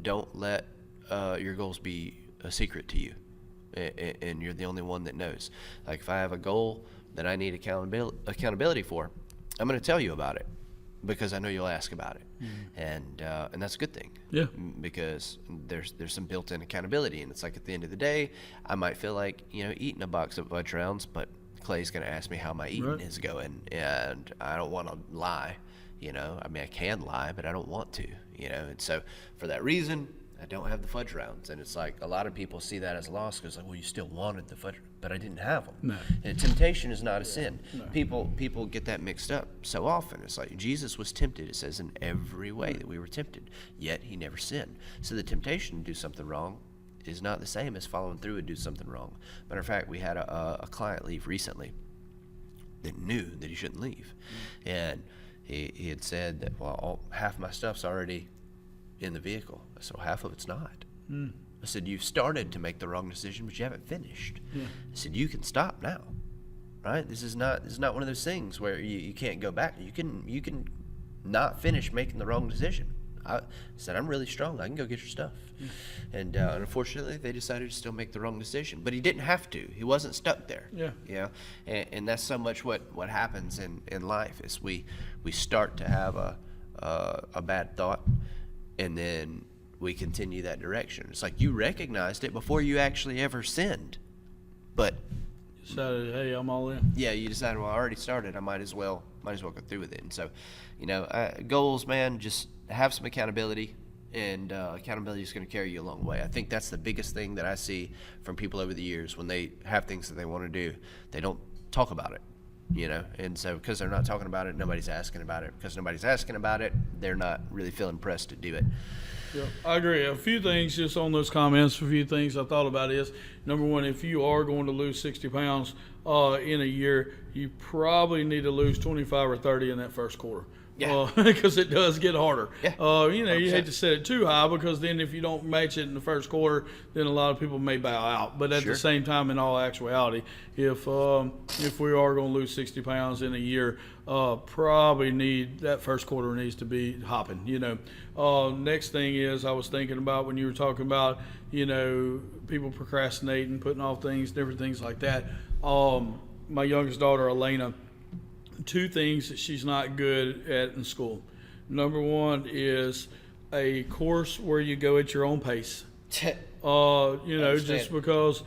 Don't let your goals be a secret to you, and you're the only one that knows. Like if I have a goal that I need accountability for, I'm going to tell you about it, because I know you'll ask about it, and that's a good thing. Yeah. Because there's some built-in accountability, and it's like at the end of the day, I might feel like eating a box of fudge rounds, but Clay's going to ask me how my eating is going, and I don't want to lie. I mean, I can lie, but I don't want to. And so for that reason, I don't have the fudge rounds. And it's like a lot of people see that as a loss because, like, well, you still wanted the fudge, but I didn't have them. No. And temptation is not a sin. No. People get that mixed up so often. It's like Jesus was tempted, it says, in every way that we were tempted, yet he never sinned. So the temptation to do something wrong is not the same as following through and do something wrong. Matter of fact, we had a client leave recently that knew that he shouldn't leave. And he had said that, well, half my stuff's already in the vehicle, so half of it's not. I said, you've started to make the wrong decision, but you haven't finished. I said, you can stop now, right? This is not one of those things where you can't go back. You can not finish making the wrong decision. I said, I'm really strong. I can go get your stuff. And unfortunately, they decided to still make the wrong decision. But he didn't have to. He wasn't stuck there. Yeah. You know? And that's so much what happens in life is we start to have a bad thought, and then we continue that direction. It's like you recognized it before you actually ever sinned. But decided, hey, I'm all in. yeah, you decided, well, I already started. I might as well go through with it. And so, goals, man, just have some accountability, and accountability is going to carry you a long way. I think that's the biggest thing that I see from people over the years. When they have things that they want to do, they don't talk about it, and so because they're not talking about it, nobody's asking about it. Because nobody's asking about it, they're not really feeling pressed to do it. Yeah, I agree. A few things just on those comments, a few things I thought about is, number one, if you are going to lose 60 pounds in a year, you probably need to lose 25 or 30 in that first quarter. Yeah. Because it does get harder. Yeah. You hate to set it too high, because then if you don't match it in the first quarter, then a lot of people may bow out. But at Sure. the same time, in all actuality, if we are going to lose 60 pounds in a year, probably that first quarter needs to be hopping. Next thing is, I was thinking about when you were talking about people procrastinating, putting off things, different things like that. My youngest daughter, Elena, two things that she's not good at in school. Number one is a course where you go at your own pace. Just because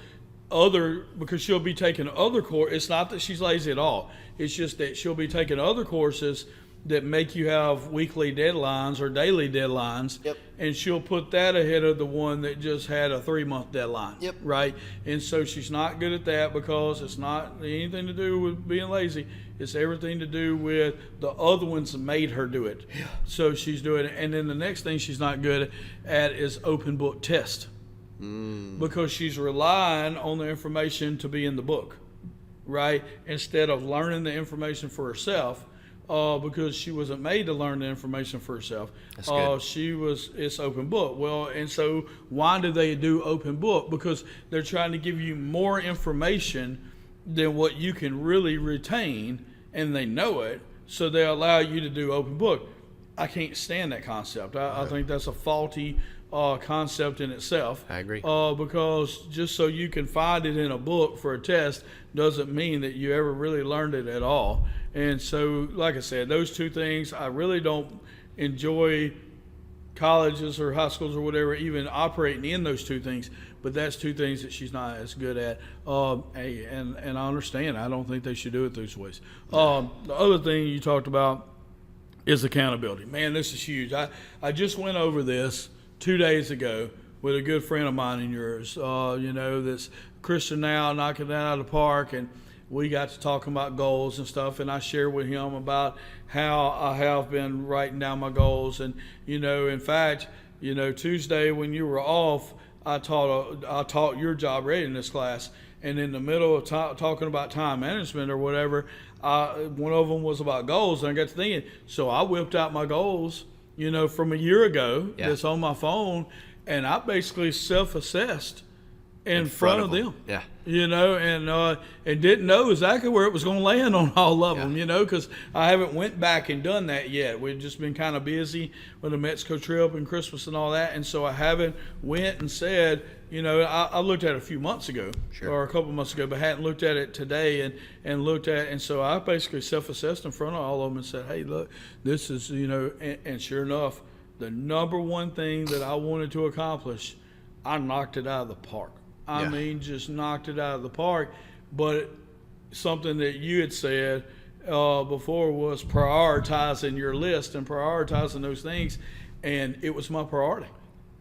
she'll be taking other courses. It's not that she's lazy at all. It's just that she'll be taking other courses that make you have weekly deadlines or daily deadlines. Yep. And she'll put that ahead of the one that just had a 3-month deadline. Yep. Right? And so she's not good at that, because it's not anything to do with being lazy. It's everything to do with the other ones that made her do it. Yeah. So she's doing it. And then the next thing she's not good at is open book test. Because she's relying on the information to be in the book, right? Instead of learning the information for herself. Because she wasn't made to learn the information for herself. That's good. It's open book. Well, and so why do they do open book? Because they're trying to give you more information than what you can really retain, and they know it, so they allow you to do open book. I can't stand that concept. I think that's a faulty concept in itself. I agree. Because just so you can find it in a book for a test doesn't mean that you ever really learned it at all. And so, like I said, those two things, I really don't enjoy colleges or high schools or whatever even operating in those two things. But that's two things that she's not as good at. And I understand. I don't think they should do it those ways. The other thing you talked about is accountability. Man, this is huge. I just went over this 2 days ago with a good friend of mine and yours, that's Christian now, knocking that out of the park. And we got to talking about goals and stuff, and I shared with him about how I have been writing down my goals. And, in fact, Tuesday when you were off, I taught your job readiness class. And in the middle of talking about time management or whatever, one of them was about goals. And I got to thinking, so I whipped out my goals, from a year ago. Yeah. That's on my phone. And I basically self-assessed in front of them. Yeah. And didn't know exactly where it was going to land on all of them, because I haven't went back and done that yet. We've just been kind of busy with the Mexico trip and Christmas and all that. And so I haven't went and said, I looked at it a few months ago. Sure. Or a couple months ago, but hadn't looked at it today and looked at it. And so I basically self-assessed in front of all of them and said, hey, look, this is, and sure enough, the number one thing that I wanted to accomplish, I knocked it out of the park. I mean, just knocked it out of the park. But something that you had said before was prioritizing your list and prioritizing those things. And it was my priority.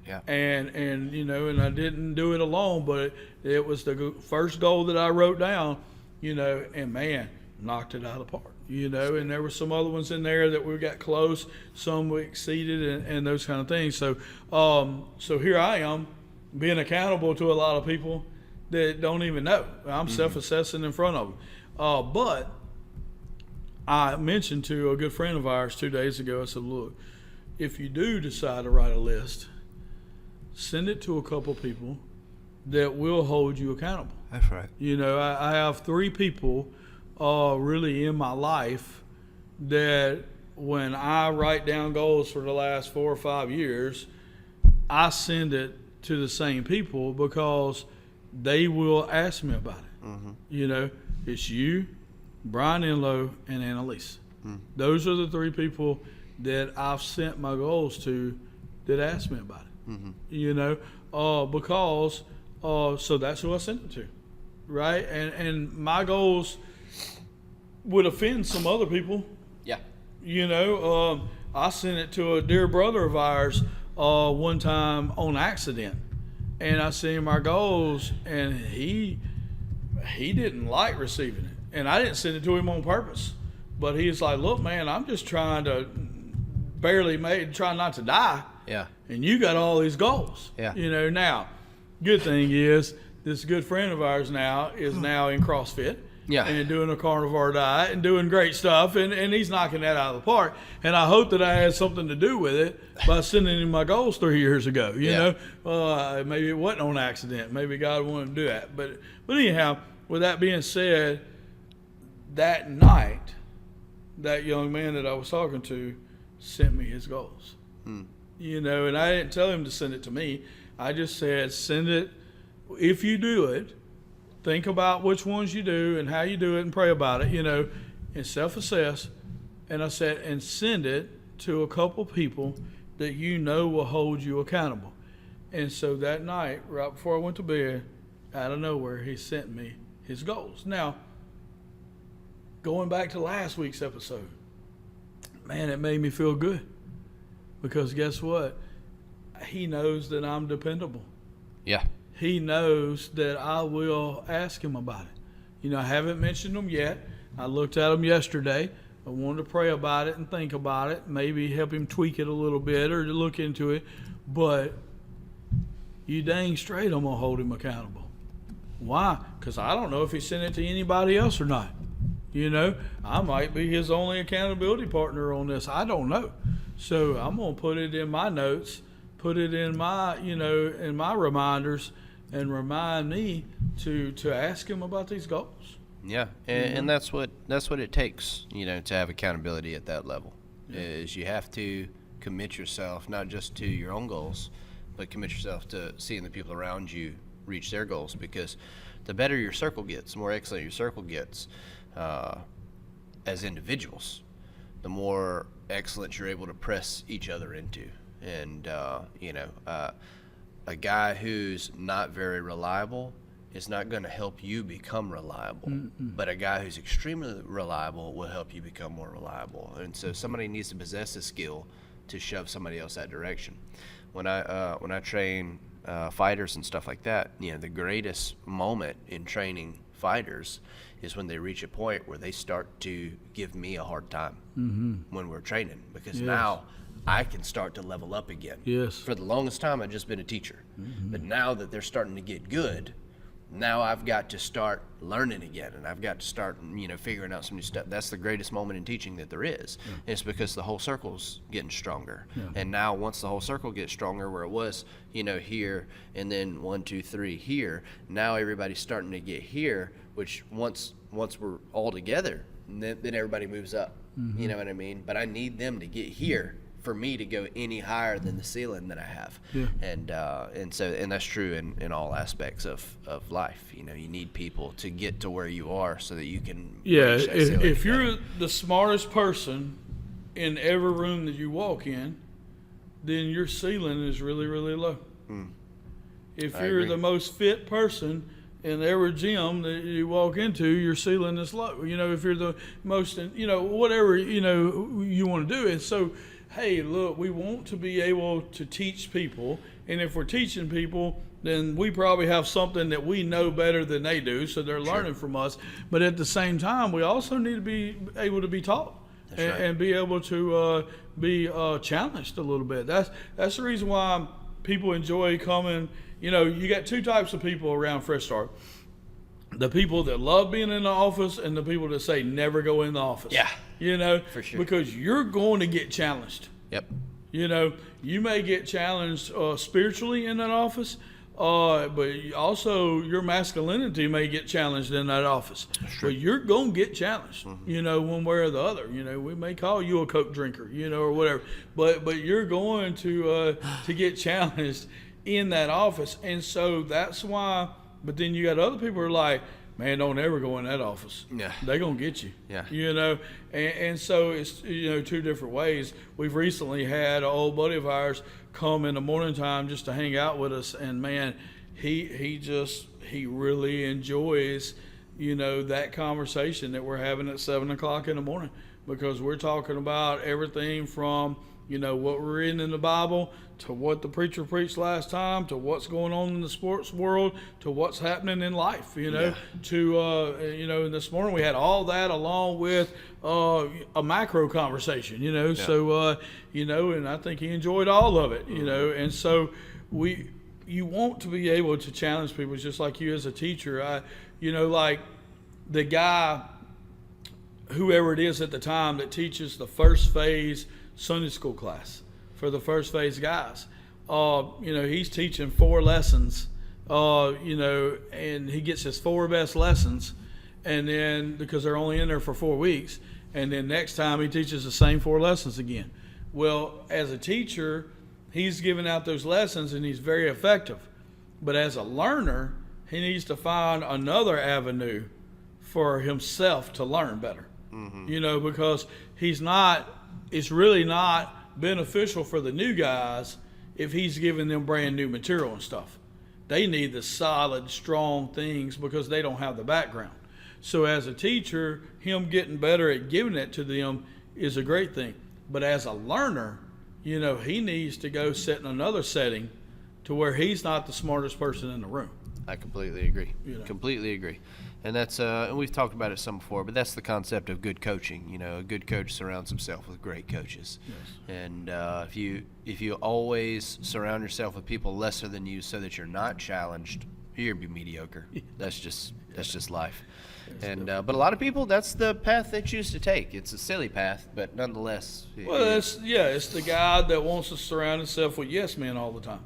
Yeah. And you know, and I didn't do it alone, but it was the first goal that I wrote down, you know, and man, knocked it out of the park, you know. And there were some other ones in there that we got close, some we exceeded, and those kind of things. So so here I am being accountable to a lot of people that don't even know. I'm self-assessing in front of them. But I mentioned to a good friend of ours 2 days ago, I said, look, if you do decide to write a list, send it to a couple people that will hold you accountable. That's right. You know, I have 3 people really in my life that when I write down goals for the last 4 or 5 years, I send it to the same people because they will ask me about it. You know, it's you, Brian Enlow, and Annalise. Those are the 3 people that I've sent my goals to that ask me about it. You know, because so that's who I sent it to, right? And my goals would offend some other people. Yeah. You know, I sent it to a dear brother of ours one time on accident, and I sent him our goals, and he didn't like receiving it, and I didn't send it to him on purpose. But he's like, look, man, I'm just trying to trying not to die. Yeah. And you got all these goals. Yeah. You know, now, good thing is this good friend of ours now is now in CrossFit. Yeah. And doing a carnivore diet and doing great stuff. And he's knocking that out of the park. And I hope that I had something to do with it by sending him my goals 3 years ago. You know, maybe it wasn't on accident. Maybe God wanted to do that. But anyhow, with that being said, that night, that young man that I was talking to sent me his goals. You know, and I didn't tell him to send it to me. I just said, send it. If you do it, think about which ones you do and how you do it and pray about it, you know, and self-assess. And I said, and send it to a couple people that you know will hold you accountable. And so that night, right before I went to bed, out of nowhere, he sent me his goals. Now, going back to last week's episode, man, it made me feel good. Because guess what? He knows that I'm dependable. Yeah. He knows that I will ask him about it. You know, I haven't mentioned them yet. I looked at them yesterday. I wanted to pray about it and think about it, maybe help him tweak it a little bit or look into it. But you dang straight I'm going to hold him accountable. Why? Because I don't know if he sent it to anybody else or not. You know, I might be his only accountability partner on this. I don't know. So I'm going to put it in my notes, put it in my, you know, in my reminders, and remind me to ask him about these goals. Yeah, and that's what it takes, you know, to have accountability at that level. Is you have to commit yourself not just to your own goals, but commit yourself to seeing the people around you reach their goals. Because the better your circle gets, the more excellent your circle gets, as individuals, the more excellence you're able to press each other into. And you know, a guy who's not very reliable is not going to help you become reliable. But a guy who's extremely reliable will help you become more reliable. And so somebody needs to possess a skill to shove somebody else that direction. When I train fighters and stuff like that, you know, the greatest moment in training fighters is when they reach a point where they start to give me a hard time when we're training, because now I can start to level up again. Yes. For the longest time, I've just been a teacher. But now that they're starting to get good, now I've got to start learning again, and I've got to start, you know, figuring out some new stuff. That's the greatest moment in teaching that there is. It's because the whole circle's getting stronger. And now once the whole circle gets stronger, where it was, you know, here, and then 1, 2, 3 here, now everybody's starting to get here, which once we're all together, then everybody moves up. You know what I mean? But I need them to get here for me to go any higher than the ceiling that I have. And that's true in all aspects of life. You know, you need people to get to where you are so that you can reach that ceiling if together. you're the smartest person in every room that you walk in, then your ceiling is really, really low. If I you're agree. the most fit person in every gym that you walk into, your ceiling is low. You know, if you're the most, you know, whatever, you know, you want to do. And so hey, look, we want to be able to teach people, and if we're teaching people, then we probably have something that we know better than they do, so they're learning from us. But at the same time, we also need to be able to be taught and be able to be challenged a little bit. That's the reason why people enjoy coming. You know, you got two types of people around Fresh Start. The people that love being in the office and the people that say never go in the office. Yeah. You know, for sure. Because you're going to get challenged. Yep. You know, you may get challenged spiritually in that office, but also your masculinity may get challenged in that office. But you're going to get challenged, you know, one way or the other. You know, we may call you a Coke drinker, you know, or whatever. But you're going to get challenged in that office. And so that's why, but then you got other people who are like, man, don't ever go in that office. Yeah. They're going to get you. Yeah. You know, and so it's, you know, two different ways. We've recently had an old buddy of ours come in the morning time just to hang out with us. And man, he really enjoys, you know, that conversation that we're having at 7 o'clock in the morning, because we're talking about everything from, you know, what we're reading in the Bible, to what the preacher preached last time, to what's going on in the sports world, to what's happening in life, you know, to, you know, and this morning we had all that along with a macro conversation, you know, so, you know, and I think he enjoyed all of it, you know, and so you want to be able to challenge people just like you as a teacher. You know, like the guy, whoever it is at the time that teaches the first phase Sunday school class for the first phase guys. You know, he's teaching 4 lessons, you know, and he gets his 4 best lessons, and then because they're only in there for 4 weeks, and then next time he teaches the same 4 lessons again. Well, as a teacher, he's giving out those lessons and he's very effective. But as a learner, he needs to find another avenue for himself to learn better. You know, because it's really not beneficial for the new guys if he's giving them brand new material and stuff. They need the solid, strong things because they don't have the background. So as a teacher, him getting better at giving it to them is a great thing. But as a learner, you know, he needs to go sit in another setting to where he's not the smartest person in the room. I completely agree. You know. Completely agree. And that's and we've talked about it some before, but that's the concept of good coaching. You know, a good coach surrounds himself with great coaches. Yes. And if you always surround yourself with people lesser than you so that you're not challenged, you're gonna be mediocre. That's just life. And but a lot of people, that's the path they choose to take. It's a silly path, but nonetheless. Well, it's the guy that wants to surround himself with yes men all the time.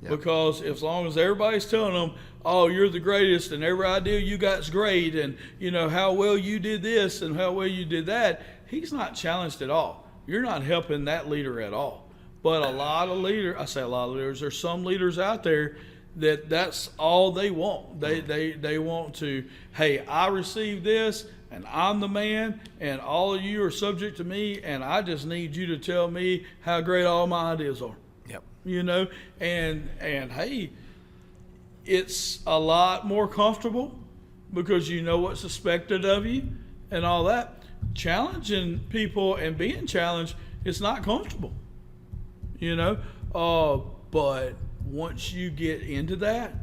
Yep. Because as long as everybody's telling them, oh, you're the greatest and every idea you got's great and, you know, how well you did this and how well you did that, he's not challenged at all. You're not helping that leader at all. But there's some leaders out there that's all they want. They want to, hey, I received this and I'm the man and all of you are subject to me and I just need you to tell me how great all my ideas are. Yep. You know, and hey, it's a lot more comfortable because you know what's expected of you and all that. Challenging people and being challenged, it's not comfortable, you know, but once you get into that,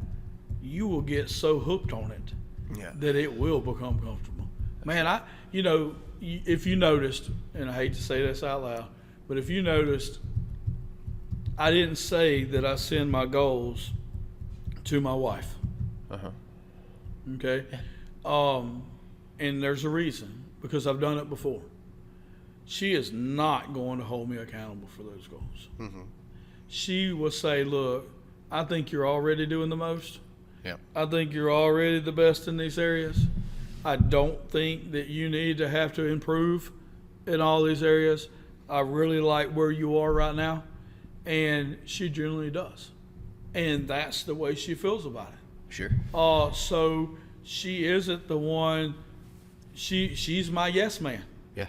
you will get so hooked on it that it will become comfortable. Man, you know, if you noticed, and I hate to say this out loud, but if you noticed, I didn't say that I send my goals to my wife. Okay? And there's a reason, because I've done it before. She is not going to hold me accountable for those goals. She will say, look, I think you're already doing the most. I think you're already the best in these areas. I don't think that you need to have to improve in all these areas. I really like where you are right now. And she generally does. And that's the way she feels about it. Sure. So she isn't the one, she's my yes man. Yeah.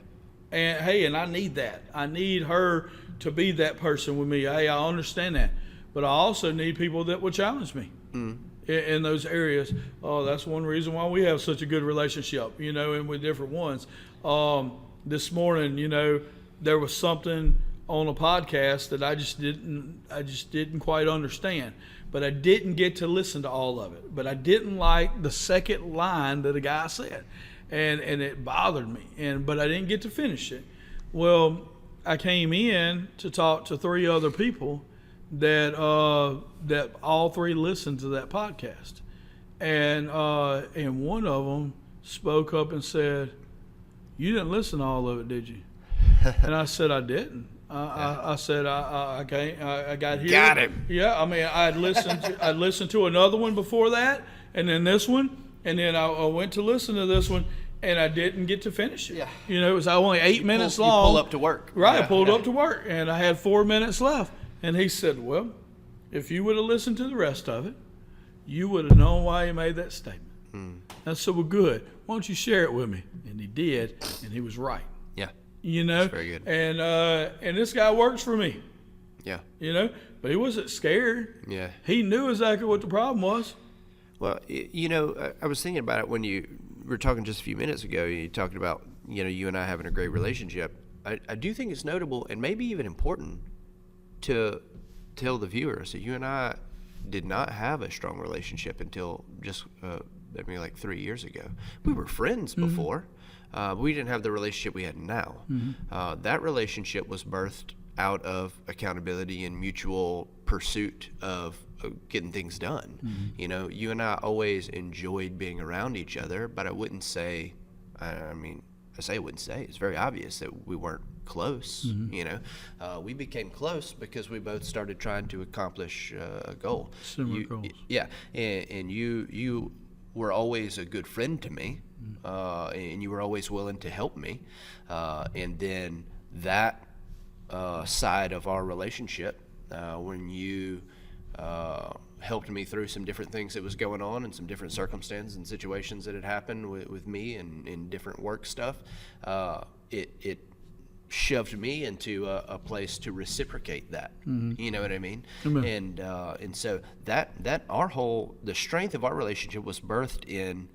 And hey, and I need that. I need her to be that person with me. Hey, I understand that. But I also need people that will challenge me in those areas. That's one reason why we have such a good relationship, you know, and with different ones. This morning, you know, there was something on a podcast that I just didn't quite understand. But I didn't get to listen to all of it. But I didn't like the second line that a guy said, and it bothered me. But I didn't get to finish it. Well, I came in to talk to 3 other people that all 3 listened to that podcast, and one of them spoke up and said, "You didn't listen to all of it, did you?" And I said, "I didn't. I said I got here. Got him. Yeah, I mean, I'd listened to another one before that, and then this one, and then I went to listen to this one, and I didn't get to finish it. Yeah. It was only 8 minutes long. You pull up to work. Right, Yeah. I pulled up to work, and I had 4 minutes left. And he said, "Well, if you would have listened to the rest of it, you would have known why he made that statement." I said, "Well, good. Why don't you share it with me?" And he did, and he was right. Yeah. That's very good. And this guy works for me. Yeah. But he wasn't scared. Yeah. He knew exactly what the problem was. Well, I was thinking about it when you were talking just a few minutes ago. You talking about, you and I having a great relationship. I do think it's notable and maybe even important to tell the viewers that you and I did not have a strong relationship until just maybe like 3 years ago. We were friends before. But we didn't have the relationship we had now. That relationship was birthed out of accountability and mutual pursuit of getting things done. You and I always enjoyed being around each other, but I wouldn't say, it's very obvious that we weren't close. We became close because we both started trying to accomplish a goal. Similar goals. Yeah, and you were always a good friend to me, and you were always willing to help me. And then that side of our relationship, when you helped me through some different things that was going on and some different circumstances and situations that had happened with me and in different work stuff, it shoved me into a place to reciprocate that. You know what I mean? Amen. And so that the strength of our relationship was birthed in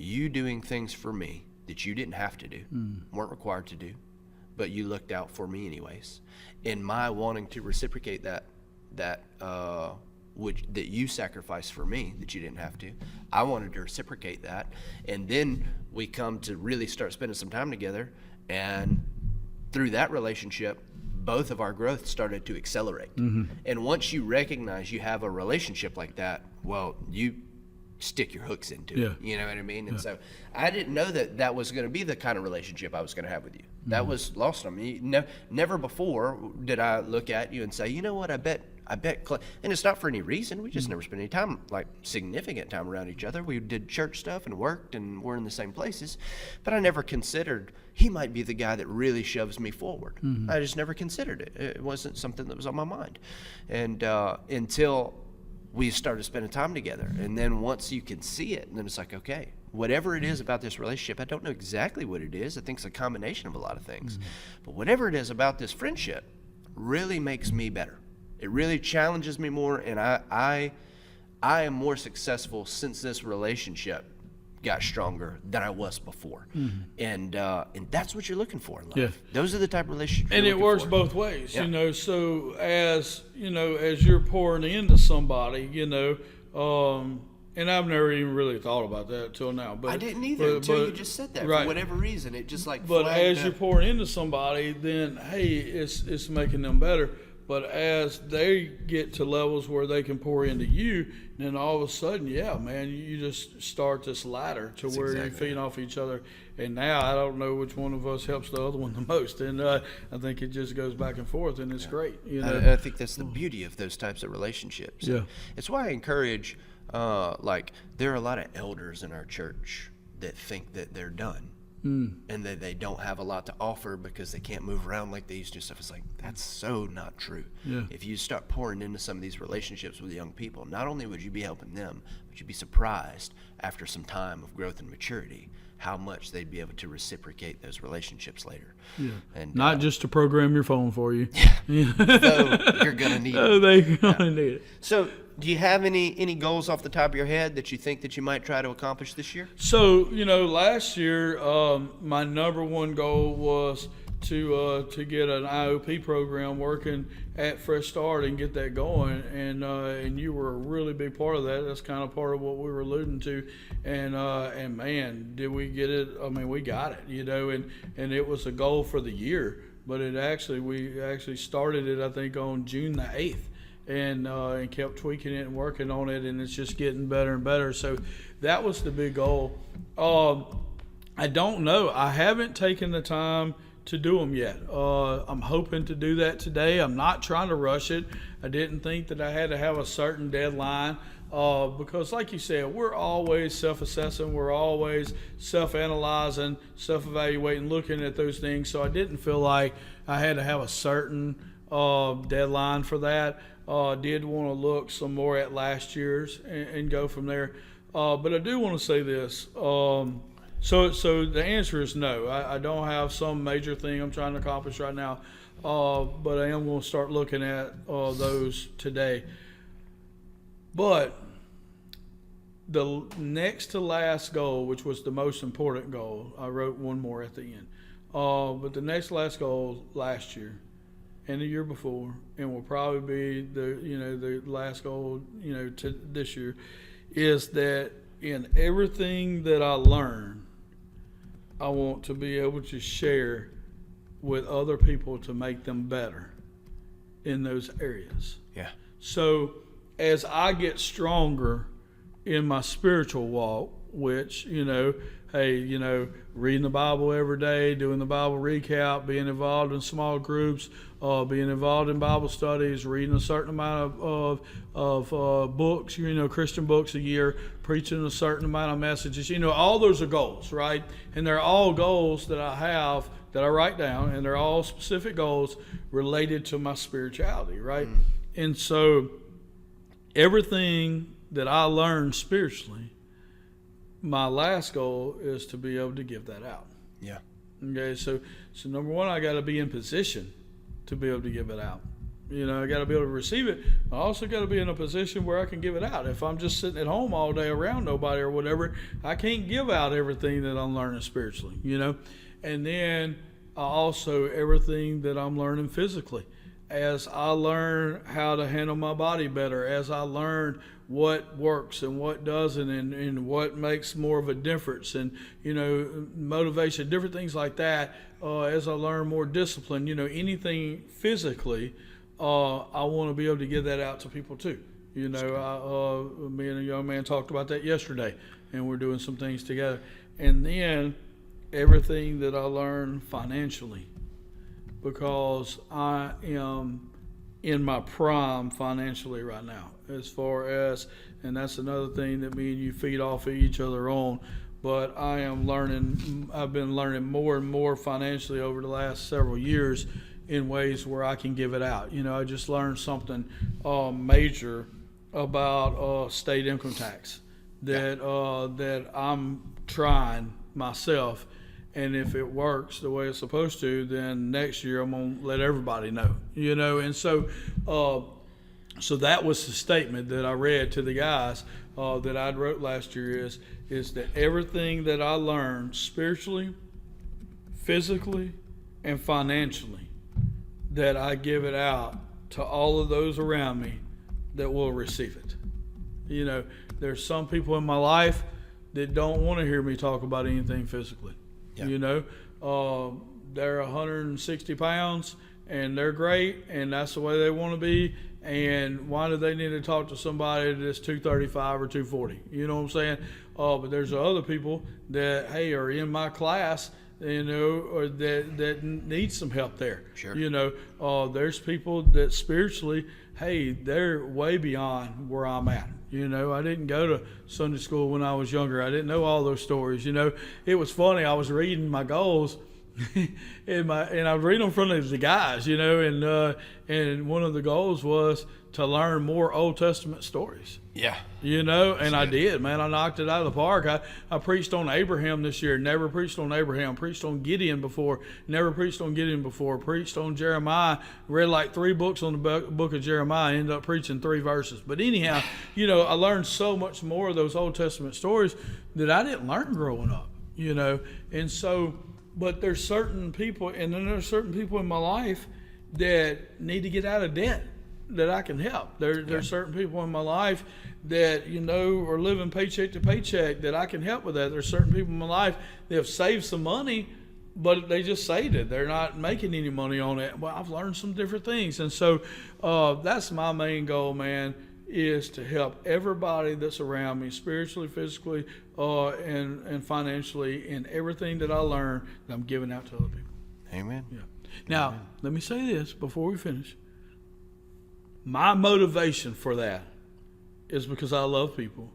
you doing things for me that you didn't have to do, weren't required to do, but you looked out for me anyways. And my wanting to reciprocate that you sacrificed for me that you didn't have to, I wanted to reciprocate that. And then we come to really start spending some time together, and through that relationship, both of our growth started to accelerate. And once you recognize you have a relationship like that, well, you stick your hooks into it. You know what I mean? And so I didn't know that was going to be the kind of relationship I was going to have with you. That was lost on me. Never before did I look at you and say, you know what, I bet, and it's not for any reason. We just never spent any time, like significant time around each other. We did church stuff and worked and we're in the same places, but I never considered he might be the guy that really shoves me forward. I just never considered it. It wasn't something that was on my mind. And until we started spending time together. And then once you can see it, then it's like, okay, whatever it is about this relationship, I don't know exactly what it is. I think it's a combination of a lot of things. But whatever it is about this friendship really makes me better. It really challenges me more, and I am more successful since this relationship got stronger than I was before. And that's what you're looking for in life. Yeah. Those are the type of relationships And you're it looking works for. both ways, Yeah. So as you're pouring into somebody, and I've never even really thought about that till now. But I didn't either until you just said that. Right. For whatever reason, it just like But flagged as up. you're pouring into somebody, then hey, it's making them better. But as they get to levels where they can pour into you, then all of a sudden, yeah, man, you just start this ladder to where exactly you feed off each other. And now I don't know which one of us helps the other one the most. And I think it just goes back and forth, and it's great. I think that's the beauty of those types of relationships. Yeah. It's why I encourage, there are a lot of elders in our church that think that they're done. And that they don't have a lot to offer because they can't move around like they used to. Stuff. It's like, that's so not true. Yeah. If you start pouring into some of these relationships with young people, not only would you be helping them, but you'd be surprised after some time of growth and maturity how much they'd be able to reciprocate those relationships later. Yeah. And Not just to program your phone for you. though you're gonna need it. They're gonna need it. So, do you have any goals off the top of your head that you think that you might try to accomplish this year? So, last year, my number one goal was to get an IOP program working at Fresh Start and get that going, and you were a really big part of that. That's kind of part of what we were alluding to, and man, did we get it? I mean, we got it, and it was a goal for the year, but we actually started it, I think, on June the 8th. And kept tweaking it and working on it, and it's just getting better and better. So that was the big goal. I don't know. I haven't taken the time to do them yet. I'm hoping to do that today. I'm not trying to rush it. I didn't think that I had to have a certain deadline because, like you said, we're always self-assessing. We're always self-analyzing, self-evaluating, looking at those things. So I didn't feel like I had to have a certain deadline for that. Did want to look some more at last year's and go from there. But I do want to say this. So the answer is no. I don't have some major thing I'm trying to accomplish right now. But I am going to start looking at those today. But the next to last goal, which was the most important goal, I wrote one more at the end. But the next last goal last year and the year before, and will probably be the last goal to this year, is that in everything that I learn, I want to be able to share with other people to make them better in those areas. Yeah. So as I get stronger in my spiritual walk, which reading the Bible every day, doing the Bible recap, being involved in small groups, being involved in Bible studies, reading a certain amount of books, Christian books a year, preaching a certain amount of messages. All those are goals, right? And they're all goals that I have that I write down, and they're all specific goals related to my spirituality, right? And so everything that I learned spiritually, my last goal is to be able to give that out. Yeah. Okay, so number one, I got to be in position to be able to give it out. I got to be able to receive it. I also got to be in a position where I can give it out. If I'm just sitting at home all day around nobody or whatever, I can't give out everything that I'm learning spiritually, And then also everything that I'm learning physically. As I learn how to handle my body better, as I learn what works and what doesn't, and what makes more of a difference, and motivation, different things like that. As I learn more discipline, anything physically, I want to be able to give that out to people too. Me and a young man talked about that yesterday, and we're doing some things together. And then everything that I learn financially, because I am in my prime financially right now, as far as, and that's another thing that me and you feed off of each other on, but I've been learning more and more financially over the last several years in ways where I can give it out. I just learned something major about state income tax that I'm trying myself. And if it works the way it's supposed to, then next year I'm going to let everybody know, And so that was the statement that I read to the guys that I wrote last year is that everything that I learned spiritually, physically, and financially, that I give it out to all of those around me that will receive it. There's some people in my life that don't want to hear me talk about anything physically. Yeah. They're 160 pounds and they're great and that's the way they want to be. And why do they need to talk to somebody that's 235 or 240? You know what I'm saying? But there's other people that, are in my class, or that need some help there. Sure. There's people that spiritually, they're way beyond where I'm at. I didn't go to Sunday school when I was younger. I didn't know all those stories. It was funny. I was reading my goals, and I was reading them in front of the guys. And one of the goals was to learn more Old Testament stories. Yeah. And I did, man. I knocked it out of the park. I preached on Abraham this year. Never preached on Abraham. Preached on Gideon before. Never preached on Gideon before. Preached on Jeremiah. Read like 3 books on the book of Jeremiah. Ended up preaching 3 verses. But anyhow, I learned so much more of those Old Testament stories that I didn't learn growing up, And so But there's certain people, and then there's certain people in my life that need to get out of debt that I can help. There's certain people in my life that, are living paycheck to paycheck that I can help with that. There's certain people in my life that have saved some money, but they just saved it. They're not making any money on it. Well, I've learned some different things. And so that's my main goal, man, is to help everybody that's around me, spiritually, physically, and financially, in everything that I learn that I'm giving out to other people. Amen. Yeah. Now, let me say this before we finish. My motivation for that is because I love people,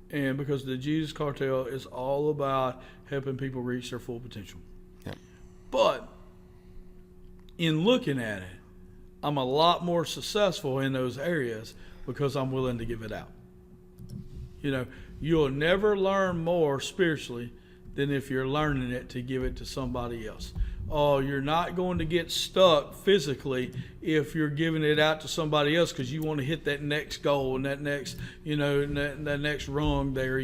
and because the Jesus Cartel is all about helping people reach their full potential. Yeah. But in looking at it, I'm a lot more successful in those areas because I'm willing to give it out. You'll never learn more spiritually than if you're learning it to give it to somebody else. You're not going to get stuck physically if you're giving it out to somebody else because you want to hit that next goal and that next, that next rung there.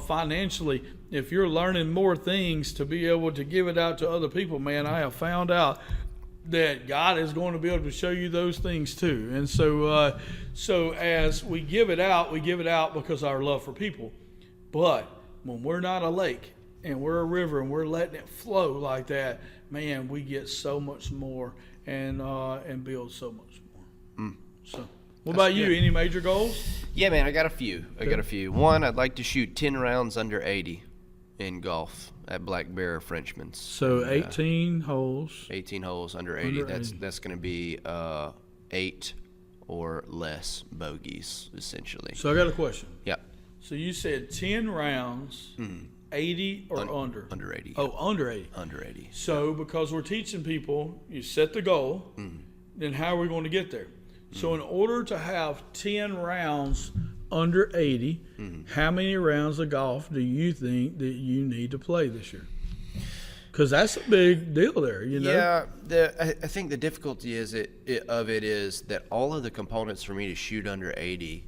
Financially, if you're learning more things to be able to give it out to other people, man, I have found out that God is going to be able to show you those things too. And so as we give it out because of our love for people. But when we're not a lake and we're a river and we're letting it flow like that, man, we get so much more and build so much more. So what about you? Any major goals? Yeah, man, I got a few. One, I'd like to shoot 10 rounds under 80 in golf at Black Bear Frenchman's. So 18 holes. 18 holes under 80. That's going to be 8 or less bogeys, essentially. So I got a question. Yeah. So you said 10 rounds, 80 or under? Under 80. Oh, under 80. Under 80. So because we're teaching people, you set the goal, then how are we going to get there? So in order to have 10 rounds under 80, how many rounds of golf do you think that you need to play this year? Because that's a big deal there, Yeah, I think the difficulty is that all of the components for me to shoot under 80,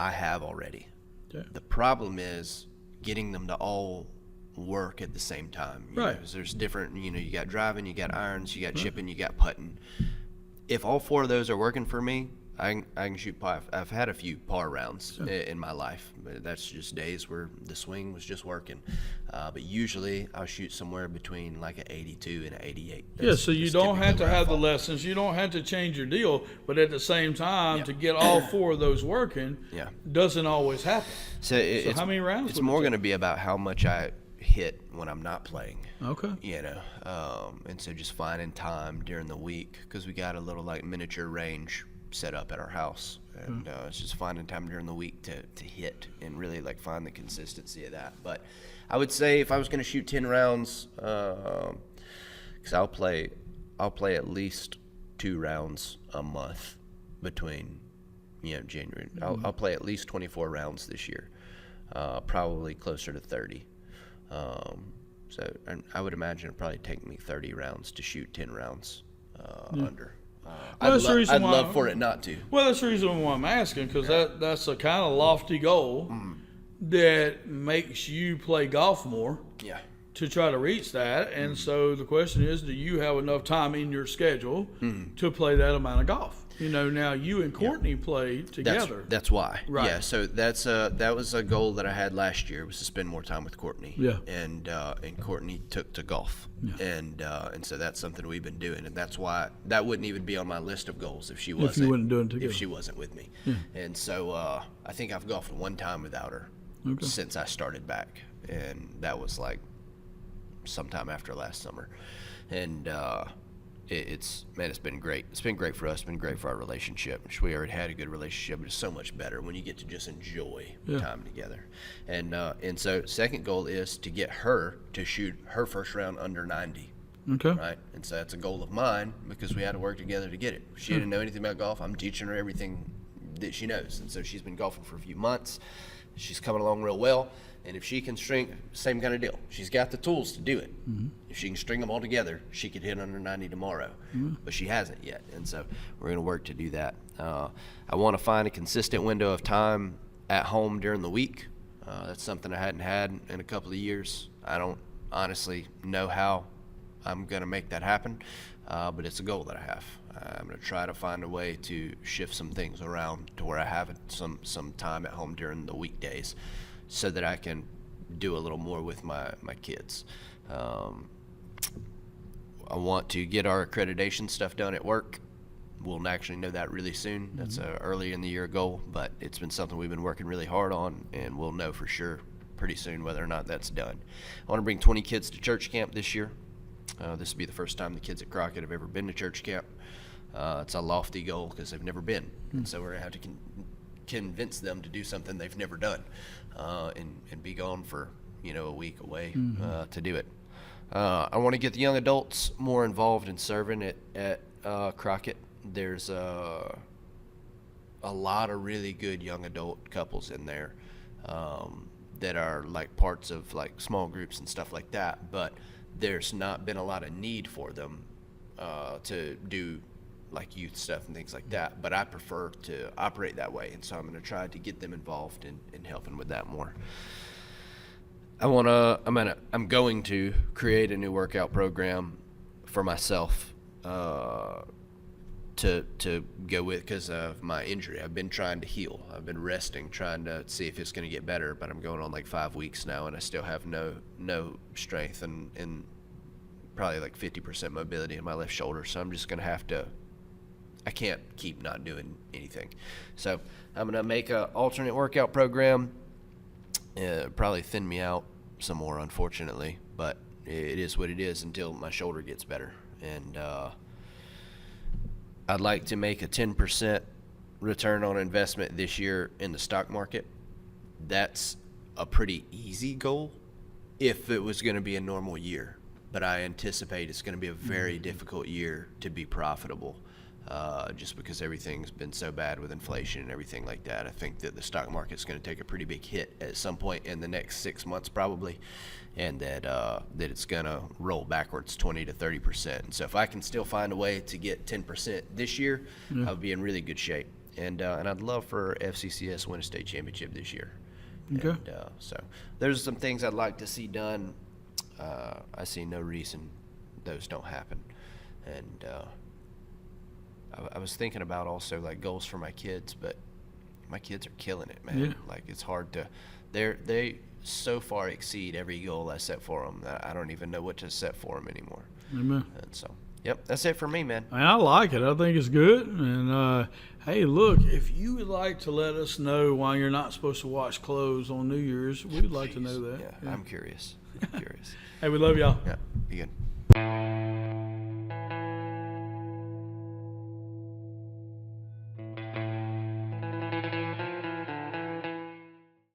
I have already. Okay. The problem is getting them to all work at the same time. Right. 'Cause there's different, you got driving, you got irons, you got chipping, you got putting. If all 4 of those are working for me, I can shoot par. I've had a few par rounds in my life, but that's just days where the swing was just working. But usually I'll shoot somewhere between like an 82 and an 88. So you don't have to have the lessons. You don't have to change your deal. But at the same time, to get all 4 of those working doesn't always happen. So how many rounds? It's more going to be about how much I hit when I'm not playing. Okay. And so just finding time during the week, because we got a little like miniature range set up at our house, and it's just finding time during the week to hit and really like find the consistency of that. But I would say if I was going to shoot 10 rounds, because I'll play at least 2 rounds a month between January. I'll play at least 24 rounds this year, probably closer to 30. So I would imagine it'd probably take me 30 rounds to shoot 10 rounds under. I'd love for it not to. Well, that's the reason why I'm asking, because that's a kind of lofty goal that makes you play golf more to try to reach that. And so the question is, do you have enough time in your schedule to play that amount of golf? Now you and Courtney play together. That's why. Right. Yeah. So that was a goal that I had last year, was to spend more time with Courtney. Yeah. And Courtney took to golf. Yeah. And so that's something we've been doing, and that's why that wouldn't even be on my list of goals if she wasn't. If you wouldn't do it together. If she wasn't with me. Yeah. And so I think I've golfed one time without her since I started back, and that was like sometime after last summer. And it's been great. It's been great for us. It's been great for our relationship. We already had a good relationship, but it's so much better when you get to just enjoy time together. And so second goal is to get her to shoot her first round under 90. Okay. Right. And so that's a goal of mine, because we had to work together to get it. She didn't know anything about golf. I'm teaching her everything that she knows. And so she's been golfing for a few months. She's coming along real well. And if she can string, same kind of deal. She's got the tools to do it. If she can string them all together, she could hit under 90 tomorrow. But she hasn't yet. And so we're going to work to do that. I want to find a consistent window of time at home during the week. That's something I hadn't had in a couple of years. I don't honestly know how I'm going to make that happen, but it's a goal that I have. I'm going to try to find a way to shift some things around to where I have some time at home during the weekdays so that I can do a little more with my kids. I want to get our accreditation stuff done at work. We'll actually know that really soon. That's a early in the year goal, but it's been something we've been working really hard on, and we'll know for sure pretty soon whether or not that's done. I want to bring 20 kids to church camp this year. This will be the first time the kids at Crockett have ever been to church camp. It's a lofty goal because they've never been, and so we're going to have to convince them to do something they've never done, and be gone for a week away to do it. I want to get the young adults more involved in serving at Crockett. There's a lot of really good young adult couples in there that are like parts of like small groups and stuff like that, but there's not been a lot of need for them to do like youth stuff and things like that, but I prefer to operate that way, and so I'm going to try to get them involved in helping with that more. I'm going to create a new workout program for myself to go with because of my injury. I've been trying to heal. I've been resting, trying to see if it's going to get better, but I'm going on like 5 weeks now, and I still have no strength and probably like 50% mobility in my left shoulder. So I'm just going to have to. I can't keep not doing anything. So I'm going to make an alternate workout program. Probably thin me out some more, unfortunately, but it is what it is until my shoulder gets better. And I'd like to make a 10% return on investment this year in the stock market. That's a pretty easy goal if it was going to be a normal year, but I anticipate it's going to be a very difficult year to be profitable. Just because everything's been so bad with inflation and everything like that. I think that the stock market's going to take a pretty big hit at some point in the next 6 months probably, and that it's going to roll backwards 20 to 30%. And so if I can still find a way to get 10% this year, I'll be in really good shape. And I'd love for FCCS win a state championship this year. Okay. And, so there's some things I'd like to see done. I see no reason those don't happen. And I was thinking about also like goals for my kids, but my kids are killing it, man. Yeah. Like it's hard to, they so far exceed every goal I set for them that I don't even know what to set for them anymore. Amen. And so, yep, that's it for me, man. I like it. I think it's good. And hey, look, if you would like to let us know why you're not supposed to wash clothes on New Year's, we'd like to know that. Yeah, I'm curious. Hey, we love y'all. Yeah, be good.